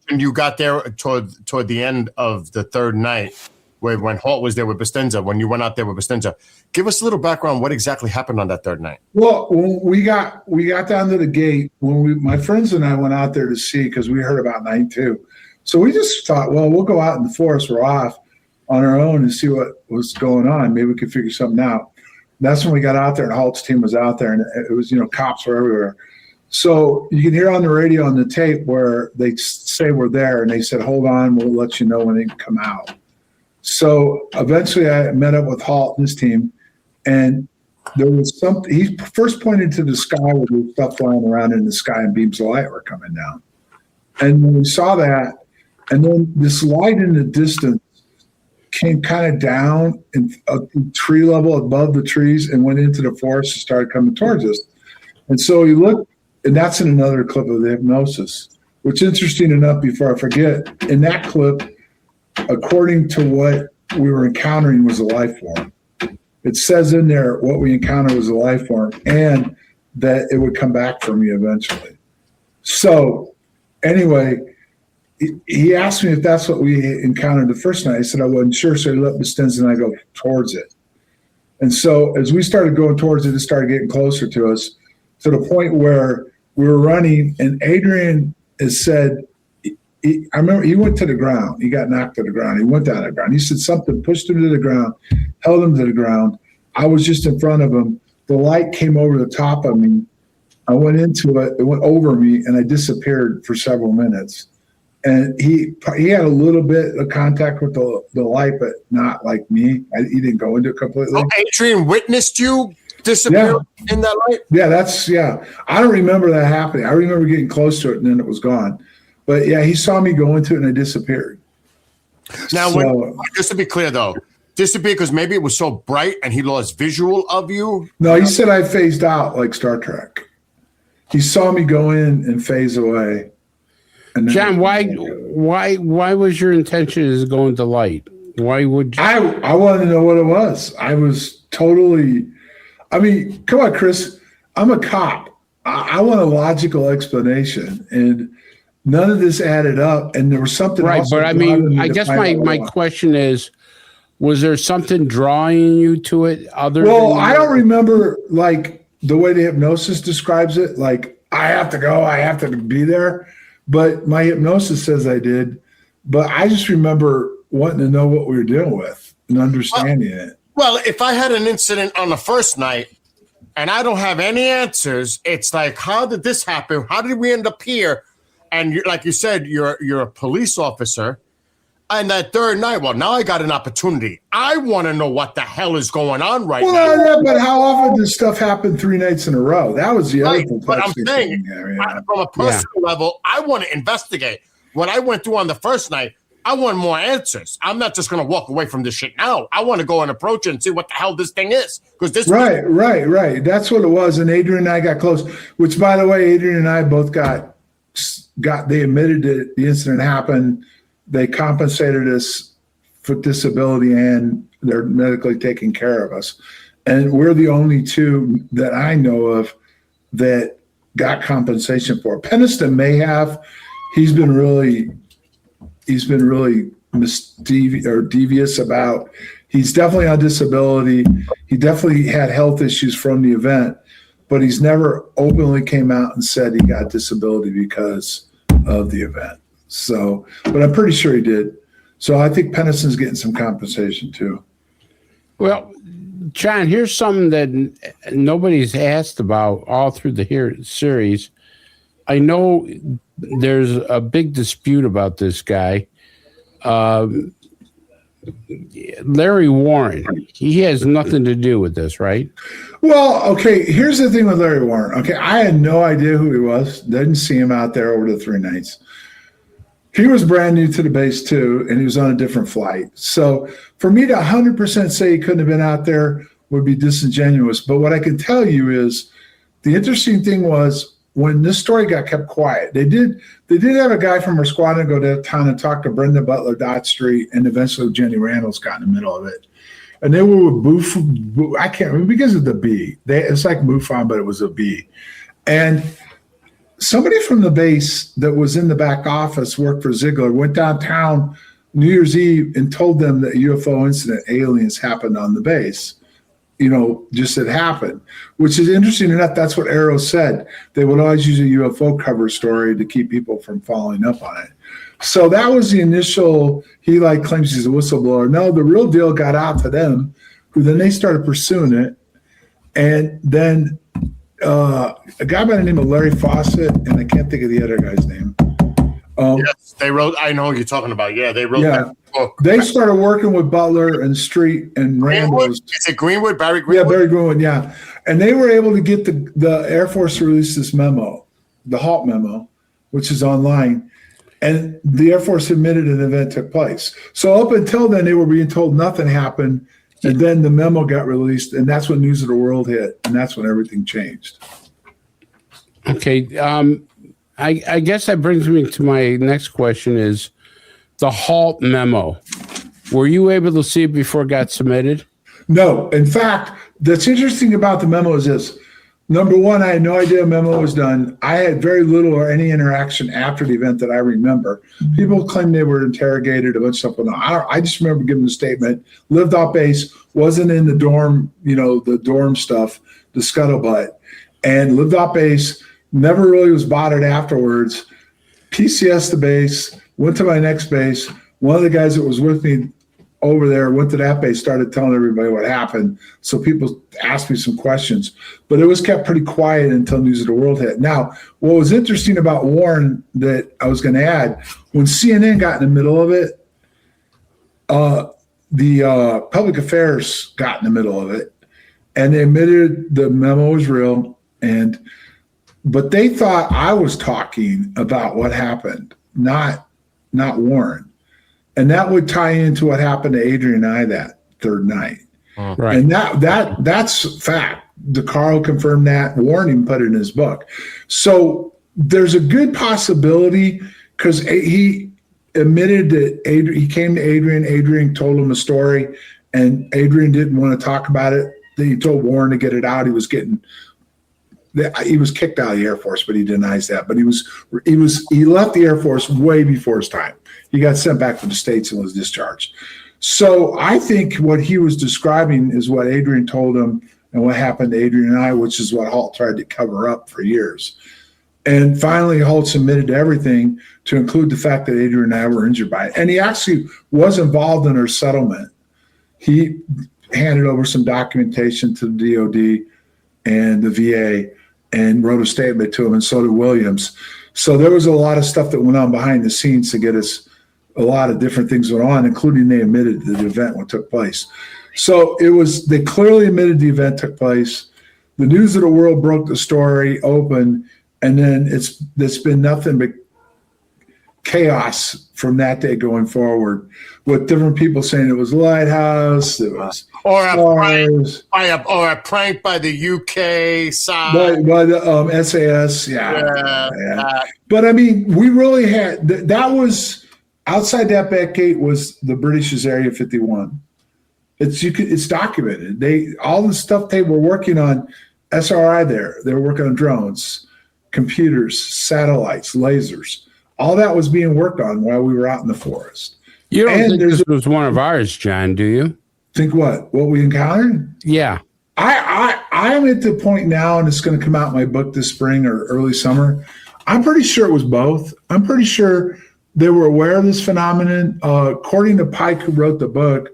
And you got there toward the end of the third night, when Holt was there with Bustinza, when you went out there with Bustinza. Give us a little background. What exactly happened on that third night? Well, when we got down to the gate, my friends and I went out there to see, because we heard about night two. So we just thought, well, we'll go out in the forest. We're off on our own and see what was going on. Maybe we could figure something out. That's when we got out there, and Holt's team was out there, and it was, cops were everywhere. So you can hear on the radio, on the tape, where they say we're there, and they said, hold on, we'll let you know when they come out. So eventually I met up with Holt and his team, and there was something. He first pointed to the sky where there was stuff flying around in the sky, and beams of light were coming down. And when we saw that, and then this light in the distance came kind of down in tree level above the trees and went into the forest and started coming towards us. And so he looked, and that's in another clip of the hypnosis, which, interesting enough, before I forget, in that clip, according to what we were encountering, was a life form. It says in there what we encountered was a life form, and that it would come back for me eventually. So anyway, he asked me if that's what we encountered the first night. I said I wasn't sure, so he let Bustinza and I go towards it. And so as we started going towards it, it started getting closer to us, to the point where we were running, and Adrian has said, I remember he went to the ground. He got knocked to the ground. He went down to the ground. He said something pushed him to the ground, held him to the ground. I was just in front of him. The light came over the top of me. I went into it. It went over me, and I disappeared for several minutes. And he had a little bit of contact with the light, but not like me. He didn't go into it completely. Oh, Adrian witnessed you disappear in that light? Yeah. I don't remember that happening. I remember getting close to it, and then it was gone. But yeah, he saw me go into it, and I disappeared. Now, just to be clear, though, disappeared because maybe it was so bright and he lost visual of you? No, he said I phased out like Star Trek. He saw me go in and phase away. And John, why was your intention to go into light? Why would you? I wanted to know what it was. I was totally, I mean, come on, Chris. I'm a cop. I want a logical explanation, and none of this added up. And there was something right, else. But I mean, I guess my question is, was there something drawing you to it? I don't remember like the way the hypnosis describes it. Like, I have to go, I have to be there. But my hypnosis says I did. But I just remember wanting to know what we were dealing with and understanding it. Well, if I had an incident on the first night and I don't have any answers, it's like, how did this happen? How did we end up here? And like you said, you're a police officer. And that third night, well, now I got an opportunity. I want to know what the hell is going on now. Yeah, but how often does stuff happen 3 nights in a row? That was the other thing. But I'm saying, from a personal level, I want to investigate. What I went through on the first night, I want more answers. I'm not just going to walk away from this shit now. I want to go and approach it and see what the hell this thing is. Because this Right. That's what it was. And Adrian and I got close, which, by the way, Adrian and I both got they admitted that the incident happened. They compensated us for disability, and they're medically taking care of us. And we're the only two that I know of that got compensation for it. Peniston may have. He's been really devious about. He's definitely on disability. He definitely had health issues from the event, but he's never openly came out and said he got disability because of the event. So, but I'm pretty sure he did. So I think Peniston's getting some compensation too. Well, John, here's something that nobody's asked about all through the series. I know there's a big dispute about this guy. Larry Warren, he has nothing to do with this, right? Well, okay, here's the thing with Larry Warren. Okay, I had no idea who he was. Didn't see him out there over the 3 nights. He was brand new to the base too, and he was on a different flight. So for me to 100% say he couldn't have been out there would be disingenuous. But what I can tell you is the interesting thing was when this story got kept quiet, they did have a guy from our squadron go downtown and talk to Brenda Butler Dot Street, and eventually Jenny Randall's got in the middle of it. And they were with I can't remember because of the B. It's like MUFON, but it was a B. And somebody from the base that was in the back office worked for Ziegler, went downtown New Year's Eve and told them that UFO incident, aliens happened on the base. Just had happened, which is interesting enough. That's what Arrow said. They would always use a UFO cover story to keep people from following up on it. So that was the initial, he claims he's a whistleblower. No, the real deal got out to them, who then they started pursuing it. And then a guy by the name of Larry Fawcett, and I can't think of the other guy's name. Yes, they wrote, I know what you're talking about. Yeah, they wrote that book. They started working with Butler and Street and Randall. Is it Greenwood? Barry Greenwood? Yeah, Barry Greenwood, yeah. And they were able to get the Air Force to release this memo, the HALT memo, which is online. And the Air Force admitted an event took place. So up until then, they were being told nothing happened. And then the memo got released, and that's when News of the World hit. And that's when everything changed. Okay. I guess that brings me to my next question is the HALT memo. Were you able to see it before it got submitted? No. In fact, that's interesting about the memo is this. Number one, I had no idea a memo was done. I had very little or any interaction after the event that I remember. People claim they were interrogated, a bunch of stuff. I just remember giving a statement, lived off base, wasn't in the dorm, the dorm stuff, the scuttlebutt, and lived off base. Never really was bothered afterwards. PCS the base, went to my next base. One of the guys that was with me over there went to that base, started telling everybody what happened. So people asked me some questions, but it was kept pretty quiet until News of the World hit. Now, what was interesting about Warren that I was going to add, when CNN got in the middle of it, the public affairs got in the middle of it, and they admitted the memo was real, but they thought I was talking about what happened, not Warren. And that would tie into what happened to Adrian and I that third night. Right. And that's fact. DeCaro confirmed that. Warren even put it in his book. So there's a good possibility because he admitted that he came to Adrian. Adrian told him a story, and Adrian didn't want to talk about it. Then he told Warren to get it out. He was kicked out of the Air Force, but he denies that. But he left the Air Force way before his time. He got sent back to the States and was discharged. So I think what he was describing is what Adrian told him and what happened to Adrian and I, which is what HALT tried to cover up for years. And finally, HALT submitted everything to include the fact that Adrian and I were injured by it. And he actually was involved in our settlement. He handed over some documentation to the DOD and the VA and wrote a statement to him, and so did Williams. So there was a lot of stuff that went on behind the scenes to get us a lot of different things went on, including they admitted the event when it took place. So they clearly admitted the event took place. The News of the World broke the story open, and then it's been nothing but chaos from that day going forward, with different people saying it was Lighthouse, it was or a prank by the UK side, by the SAS, yeah. But I mean, we really had that was outside that back gate was the British's Area 51. It's documented. All the stuff they were working on, SRI there, they were working on drones, computers, satellites, lasers. All that was being worked on while we were out in the forest. You don't think this was one of ours, John, do you? Think what? What we encountered? Yeah. I'm at the point now, and it's going to come out in my book this spring or early summer. I'm pretty sure it was both. I'm pretty sure they were aware of this phenomenon. According to Pike, who wrote the book,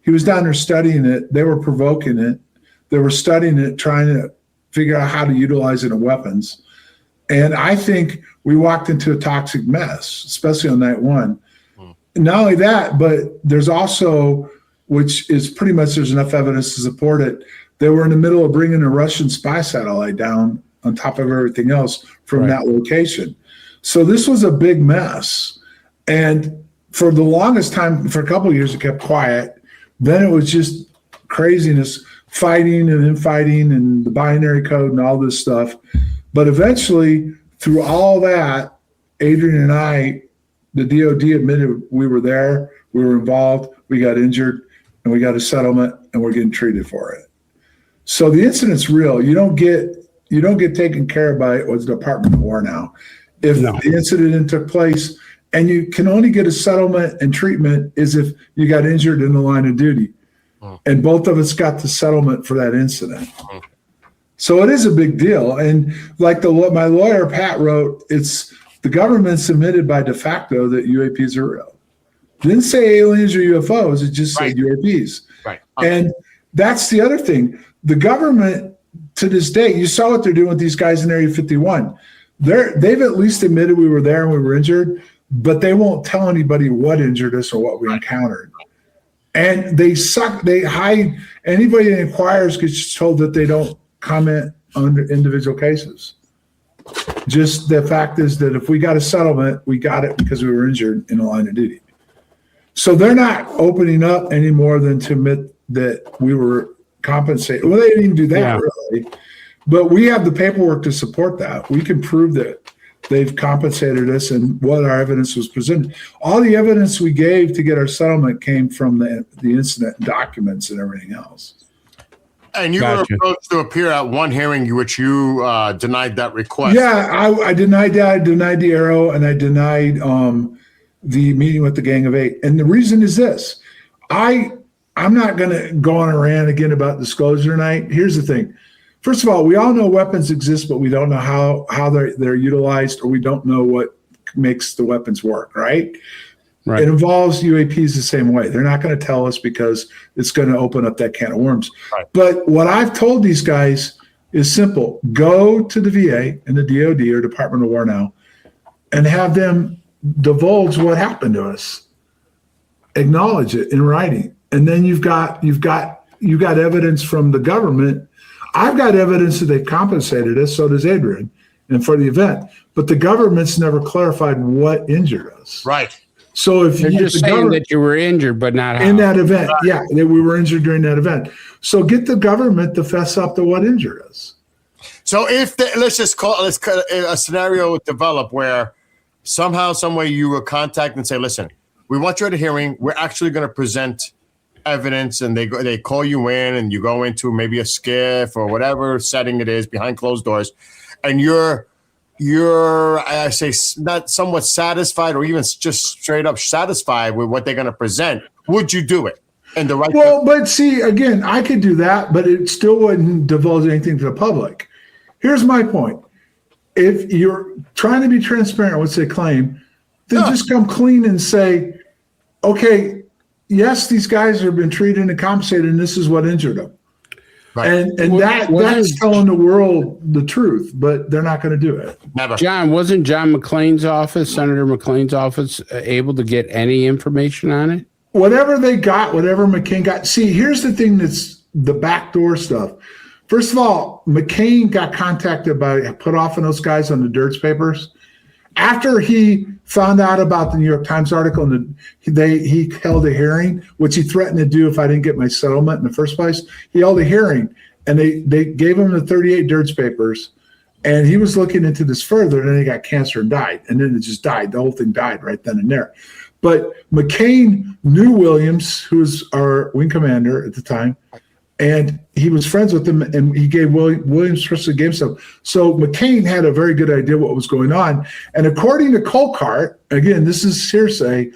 he was down there studying it. They were provoking it. They were studying it, trying to figure out how to utilize it in weapons. And I think we walked into a toxic mess, especially on night one. not only that, but there's also, which is pretty much there's enough evidence to support it. They were in the middle of bringing a Russian spy satellite down on top of everything else from that location. So this was a big mess. And for the longest time, for a couple of years, it kept quiet. Then it was just craziness, fighting and infighting and the binary code and all this stuff. But eventually, through all that, Adrian and I, the DOD admitted we were there, we were involved, we got injured, and we got a settlement, and we're getting treated for it. So the incident's real. You don't get taken care of by the Department of War now. If the incident took place, and you can only get a settlement and treatment is if you got injured in the line of duty. And both of us got the settlement for that incident. So it is a big deal. And like my lawyer, Pat, wrote, it's the government submitted by de facto that UAPs are real. Didn't say aliens or UFOs. It just said UAPs. Right. And that's the other thing. The government, to this day, you saw what they're doing with these guys in Area 51. They've at least admitted we were there and we were injured, but they won't tell anybody what injured us or what we encountered. And they suck. They hide. Anybody that inquires gets told that they don't comment on individual cases. Just the fact is that if we got a settlement, we got it because we were injured in the line of duty. So they're not opening up any more than to admit that we were compensated. Well, they didn't even do that really. But we have the paperwork to support that. We can prove that they've compensated us and what our evidence was presented. All the evidence we gave to get our settlement came from the incident documents and everything else. And you were approached to appear at one hearing, which you denied that request. Yeah, I denied that. I denied the arrow, and I denied the meeting with the Gang of Eight. And the reason is this. I'm not going to go on a rant again about disclosure tonight. Here's the thing. First of all, we all know weapons exist, but we don't know how they're utilized, or we don't know what makes the weapons work, right? Right. It involves UAPs the same way. They're not going to tell us because it's going to open up that can of worms. Right. But what I've told these guys is simple. Go to the VA and the DOD or Department of War now and have them divulge what happened to us. Acknowledge it in writing. And then you've got evidence from the government. I've got evidence that they've compensated us, so does Adrian, and for the event. But the government's never clarified what injured us. Right. So if you're just saying that you were injured, but not in that event, that we were injured during that event. So get the government to fess up to what injured us. So if let's a scenario develop where somehow, some way you were contacted and say, "Listen, we want you at a hearing. We're actually going to present evidence," and they call you in, and you go into maybe a skiff or whatever setting it is behind closed doors, and you're I say not somewhat satisfied or even just straight up satisfied with what they're going to present. Would you do it? And the right but see, again, I could do that, but it still wouldn't divulge anything to the public. Here's my point. If you're trying to be transparent with what they claim, then just come clean and say, okay, yes, these guys have been treated and compensated, and this is what injured them. Right. And that's telling the world the truth, but they're not going to do it. Never. John, wasn't John McClain's office, Senator McClain's office, able to get any information on it? Whatever they got, whatever McCain got. See, here's the thing that's the backdoor stuff. First of all, McCain got contacted by put off on those guys on the Dirts papers. After he found out about the New York Times article, and he held a hearing, which he threatened to do if I didn't get my settlement in the first place. He held a hearing, and they gave him the 38 Dirts papers, and he was looking into this further, and then he got cancer and died, and then it just died. The whole thing died right then and there. But McCain knew Williams, who was our wing commander at the time, and he was friends with him, and he gave Williams especially gave some. So McCain had a very good idea what was going on. And according to Colcart, again, this is hearsay,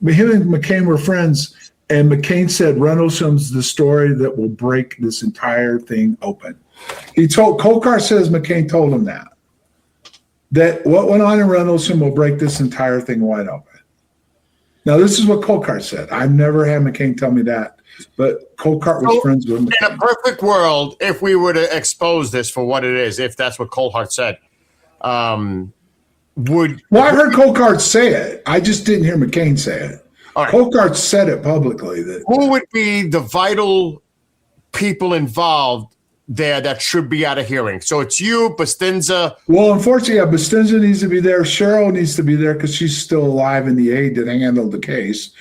him and McCain were friends, and McCain said Rendlesham's the story that will break this entire thing open. Colcart says McCain told him that what went on in Rendlesham will break this entire thing wide open. Now, this is what Colcart said. I've never had McCain tell me that. But Colcart was friends with him. In a perfect world, if we were to expose this for what it is, if that's what Colcart said, Well, I heard Colcart say it. I just didn't hear McCain say it. All right. Hokart said it publicly. That Who would be the vital people involved there that should be at a hearing? So it's you, Bustinza. Well, unfortunately, yeah, Bustinza needs to be there. Cheryl needs to be there because she's still alive in the aide that handled the case.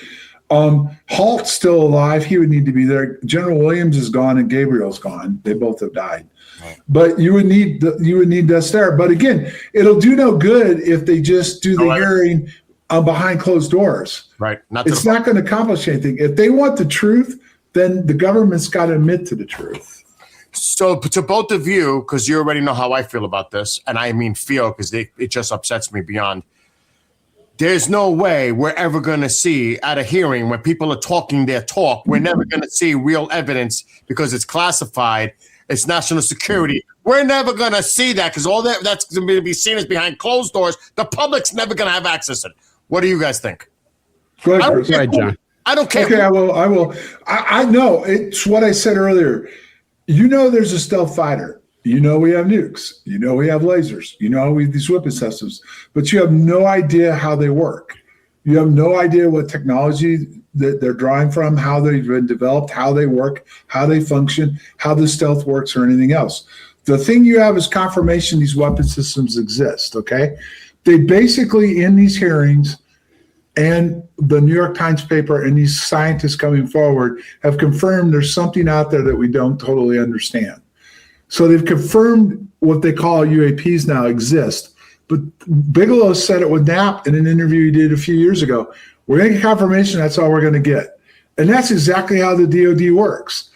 Halt's still alive. He would need to be there. General Williams is gone and Gabriel's gone. They both have died. Right. But you would need us there. But again, it'll do no good if they just do the hearing behind closed doors. Right. It's not going to accomplish anything. If they want the truth, then the government's got to admit to the truth. So to both of you, because you already know how I feel about this, and I mean feel because it just upsets me beyond. There's no way we're ever going to see at a hearing when people are talking their talk, we're never going to see real evidence because it's classified. It's national security. We're never going to see that because all that's going to be seen as behind closed doors. The public's never going to have access to it. What do you guys think? Go ahead, John. I don't care. Okay, I will. I know. It's what I said earlier. You know there's a stealth fighter. You know we have nukes. You know we have lasers. You know we have these weapon systems. But you have no idea how they work. You have no idea what technology that they're drawing from, how they've been developed, how they work, how they function, how the stealth works, or anything else. The thing you have is confirmation these weapon systems exist, okay? They basically, in these hearings, and the New York Times paper and these scientists coming forward have confirmed there's something out there that we don't totally understand. So they've confirmed what they call UAPs now exist. But Bigelow said it with Knapp in an interview he did a few years ago. We're going to get confirmation, that's all we're going to get. And that's exactly how the DOD works.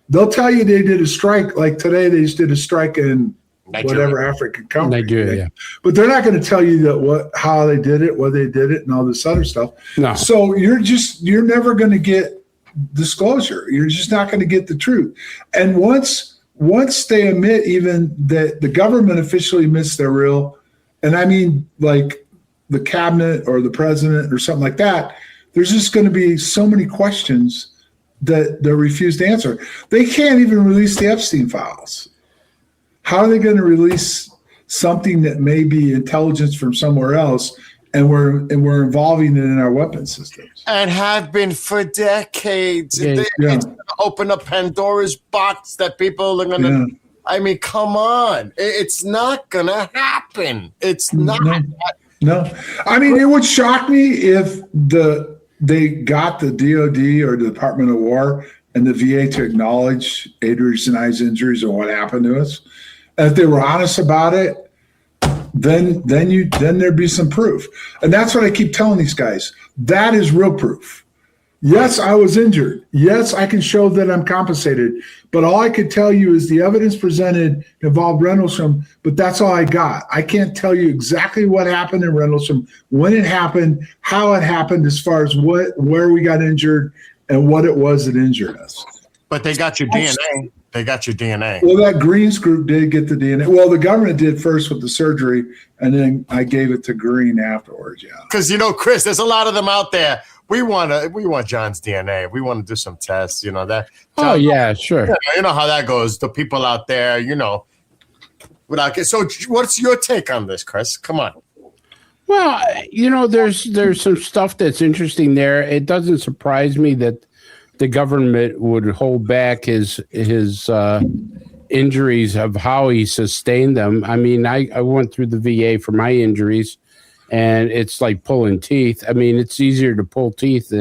They'll tell you they did a strike, like today they just did a strike in whatever African country. Nigeria, yeah. But they're not going to tell you that how they did it, what they did it, and all this other stuff. No. So you're never going to get disclosure. You're just not going to get the truth. And once they admit even that the government officially admits they're real, and I mean like the cabinet or the president or something like that, there's just going to be so many questions that they refuse to answer. They can't even release the Epstein files. How are they going to release something that may be intelligence from somewhere else, and we're involving it in our weapon systems? And have been for decades. Yeah. It's going to open up Pandora's box that people are going to. Yeah. I mean, come on. It's not going to happen. It's not. No. I mean, it would shock me if they got the DOD or the Department of War and the VA to acknowledge Adrian Sinai's injuries and what happened to us. And if they were honest about it, then there'd be some proof. And that's what I keep telling these guys. That is real proof. Yes, I was injured. Yes, I can show that I'm compensated. But all I could tell you is the evidence presented involved Rendlesham, but that's all I got. I can't tell you exactly what happened in Rendlesham, when it happened, how it happened, as far as where we got injured and what it was that injured us. But they got your DNA. They got your DNA. Well, that Green's group did get the DNA. Well, the government did first with the surgery, and then I gave it to Green afterwards, yeah. Because, Chris, there's a lot of them out there. We want John's DNA. We want to do some tests, that. Oh, yeah, sure. You know how that goes. The people out there, So what's your take on this, Chris? Come on. Well, there's some stuff that's interesting there. It doesn't surprise me that the government would hold back his injuries of how he sustained them. I mean, I went through the VA for my injuries, and it's like pulling teeth. I mean, it's easier to pull teeth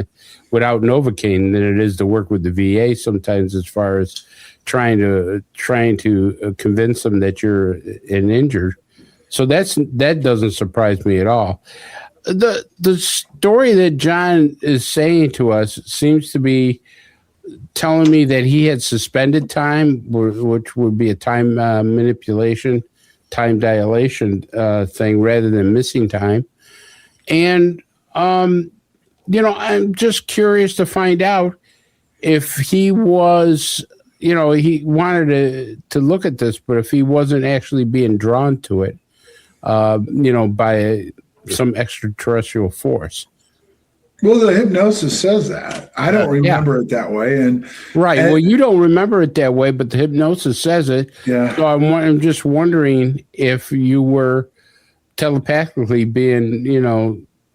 without Novocaine than it is to work with the VA sometimes, as far as trying to convince them that you're an injured. So that doesn't surprise me at all. The story that John is saying to us seems to be telling me that he had suspended time, which would be a time manipulation, time dilation thing rather than missing time. And, I'm just curious to find out if he was, he wanted to look at this, but if he wasn't actually being drawn to it, by some extraterrestrial force. Well, the hypnosis says that. I don't remember it that way. And well, you don't remember it that way, but the hypnosis says it. Yeah. So I'm just wondering if you were telepathically being,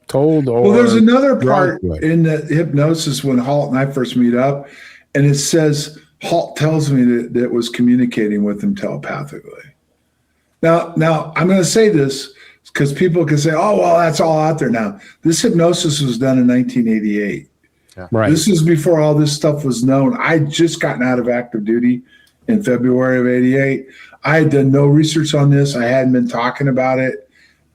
told or Well, there's another part drugged with. in the hypnosis when Halt and I first meet up, and it says Halt tells me that it was communicating with him telepathically. Now I'm going to say this because people can say, "Oh, well, that's all out there now." This hypnosis was done in 1988. Right. This is before all this stuff was known. I'd just gotten out of active duty in February of '88. I had done no research on this. I hadn't been talking about it,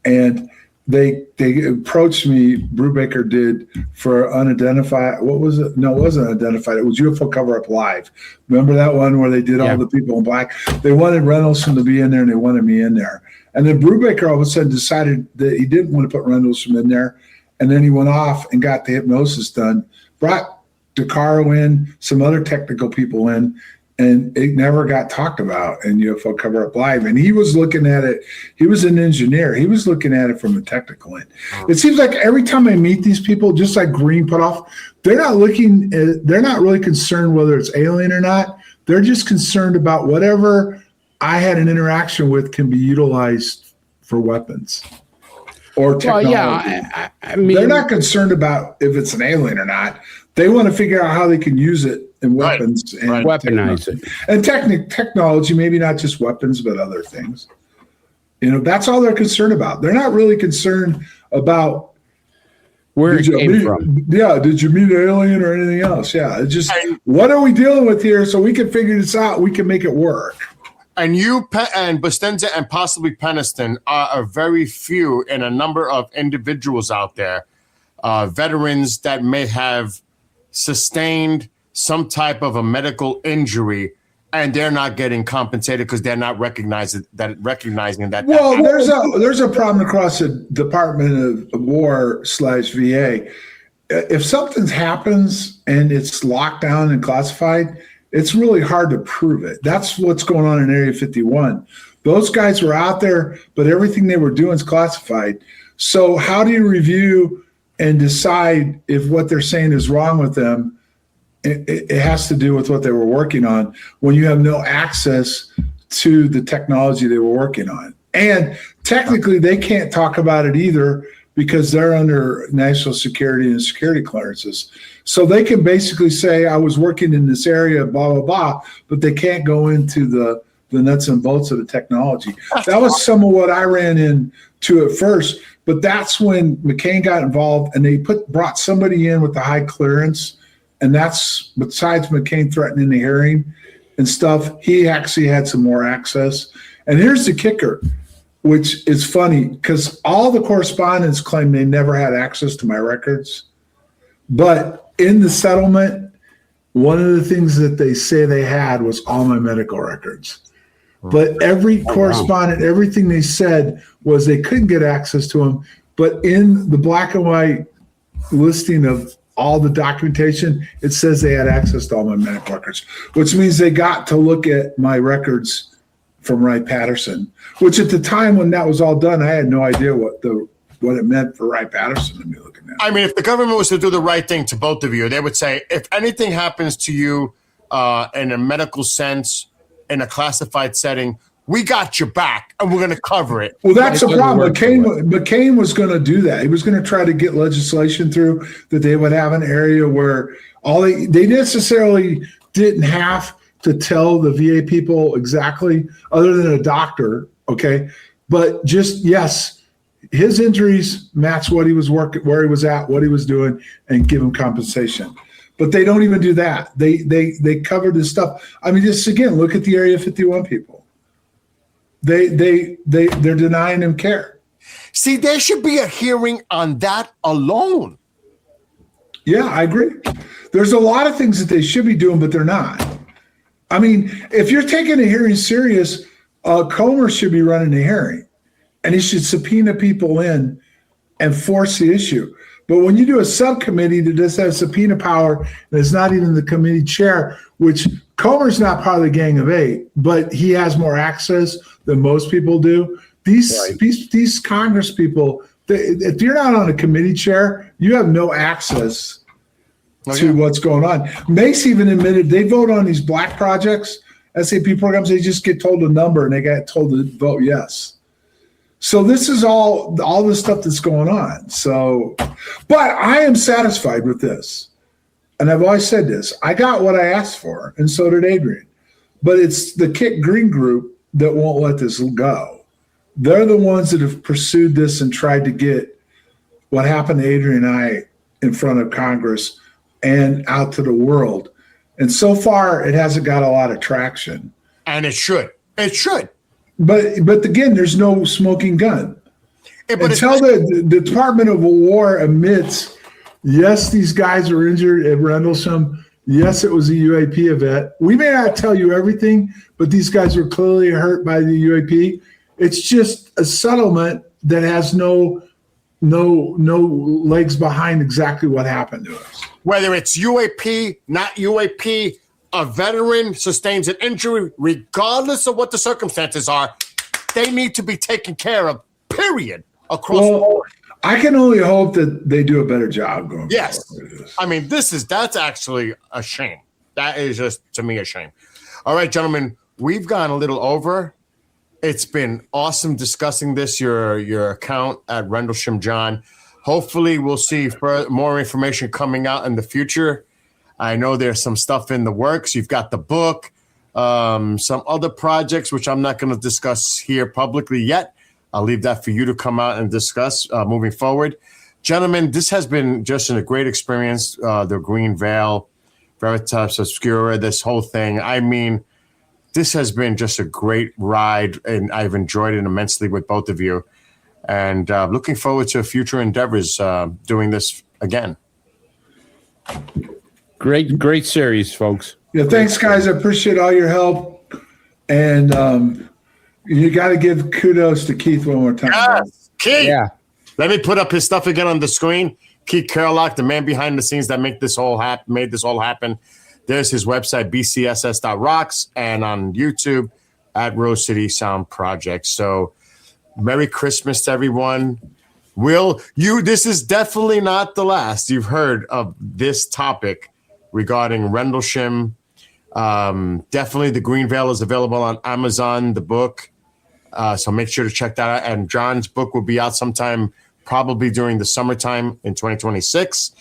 and they approached me. Brubaker did for unidentified. What was it? No, it wasn't unidentified. It was UFO Cover Up Live. Remember that one where they did all the people in black? They wanted Rendlesham to be in there, and they wanted me in there. And then Brubaker all of a sudden decided that he didn't want to put Rendlesham in there, and then he went off and got the hypnosis done. Brought DeCaro in, some other technical people in, and it never got talked about in UFO Cover Up Live. And he was looking at it. He was an engineer. He was looking at it from a technical end. It seems like every time I meet these people, just like Green put off, they're not really concerned whether it's alien or not. They're just concerned about whatever I had an interaction with can be utilized for weapons or technology. Well, yeah, I mean, they're not concerned about if it's an alien or not. They want to figure out how they can use it in weapons and weaponize it. And technology, maybe not just weapons, but other things. That's all they're concerned about. They're not really concerned about where it came from. Yeah, did you meet an alien or anything else? Yeah, it's just what are we dealing with here so we can figure this out. We can make it work. And you and Bustenza and possibly Peniston are very few in a number of individuals out there, veterans that may have sustained some type of a medical injury, and they're not getting compensated because they're not recognizing that. Well, there's a problem across the Department of War / VA. If something happens and it's locked down and classified, it's really hard to prove it. That's what's going on in Area 51. Those guys were out there, but everything they were doing is classified. So how do you review and decide if what they're saying is wrong with them? It has to do with what they were working on when you have no access to the technology they were working on. And technically, they can't talk about it either because they're under national security and security clearances. So they can basically say, I was working in this area, blah, blah, blah, but they can't go into the nuts and bolts of the technology. That was some of what I ran into at first, but that's when McCain got involved and they brought somebody in with the high clearance. And that's, besides McCain threatening the hearing and stuff, he actually had some more access. And here's the kicker, which is funny, because all the correspondents claim they never had access to my records. But in the settlement, one of the things that they say they had was all my medical records. But every correspondent, everything they said was they couldn't get access to them. But in the black and white listing of all the documentation, it says they had access to all my medical records, which means they got to look at my records from Wright-Patterson, which at the time when that was all done, I had no idea what it meant for Wright-Patterson to be looking at. I mean, if the government was to do the right thing to both of you, they would say, if anything happens to you in a medical sense, in a classified setting, we got your back and we're going to cover it. Well, that's the problem. McCain was going to do that. He was going to try to get legislation through that they would have an area where they necessarily didn't have to tell the VA people exactly, other than a doctor, okay? But just, yes, his injuries match what he was working, where he was at, what he was doing, and give him compensation. But they don't even do that. They cover this stuff. I mean, just again, look at the Area 51 people. They're denying them care. See, there should be a hearing on that alone. Yeah, I agree. There's a lot of things that they should be doing, but they're not. I mean, if you're taking a hearing serious, Comer should be running a hearing, and he should subpoena people in and force the issue. But when you do a subcommittee that does have subpoena power, and it's not even the committee chair, which Comer's not part of the Gang of Eight, but he has more access than most people do. These Congress people, if you're not on a committee chair, you have no access to what's going on. Mace even admitted they vote on these black projects, SAP programs, they just get told a number and they get told to vote yes. So this is all the stuff that's going on. So, but I am satisfied with this. And I've always said this. I got what I asked for, and so did Adrian. But it's the Kit Green group that won't let this go. They're the ones that have pursued this and tried to get what happened to Adrian and I in front of Congress and out to the world. And so far, it hasn't got a lot of traction. And it should. It should. But again, there's no smoking gun. Yeah, but until the Department of War admits, yes, these guys were injured at Rendlesham. Yes, it was a UAP event. We may not tell you everything, but these guys were clearly hurt by the UAP. It's just a settlement that has no legs behind exactly what happened to us. Whether it's UAP, not UAP, a veteran sustains an injury, regardless of what the circumstances are, they need to be taken care of, period, across the board. I can only hope that they do a better job going forward. I mean, that's actually a shame. That is just, to me, a shame. All right, gentlemen, we've gone a little over. It's been awesome discussing this, your account at Rendlesham John. Hopefully, we'll see more information coming out in the future. I know there's some stuff in the works. You've got the book, some other projects, which I'm not going to discuss here publicly yet. I'll leave that for you to come out and discuss moving forward. Gentlemen, this has been just a great experience. The Green Veil, Veritas Obscura, this whole thing. I mean, this has been just a great ride, and I've enjoyed it immensely with both of you. And looking forward to future endeavors doing this again. Great series, folks. Yeah, thanks, guys. I appreciate all your help. And you got to give kudos to Keith one more time. Yes, Keith. Yeah. Let me put up his stuff again on the screen. Keith Kerlock, the man behind the scenes that made this all happen. There's his website, bcss.rocks, and on YouTube at Rose City Sound Project. So Merry Christmas to everyone. This is definitely not the last you've heard of this topic regarding Rendlesham. Definitely the Green Veil is available on Amazon, the book. So make sure to check that out. And John's book will be out sometime probably during the summertime in 2026.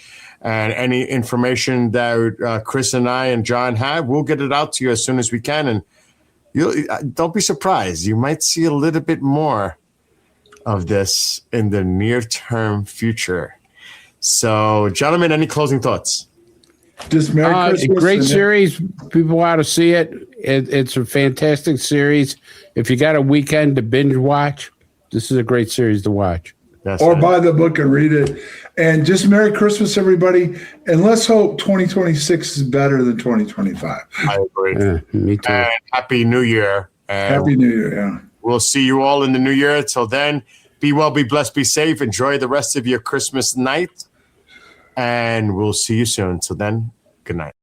And any information that Chris and I and John have, we'll get it out to you as soon as we can. And don't be surprised. You might see a little bit more of this in the near-term future. So, gentlemen, any closing thoughts? Just Merry Christmas. Great series. People ought to see it. It's a fantastic series. If you got a weekend to binge watch, this is a great series to watch. Or buy the book and read it. And just Merry Christmas, everybody. And let's hope 2026 is better than 2025. I agree. Yeah, me too. And Happy New Year. And Happy New Year, yeah. we'll see you all in the new year. Till then, be well, be blessed, be safe. Enjoy the rest of your Christmas night. And we'll see you soon. Till then, good night.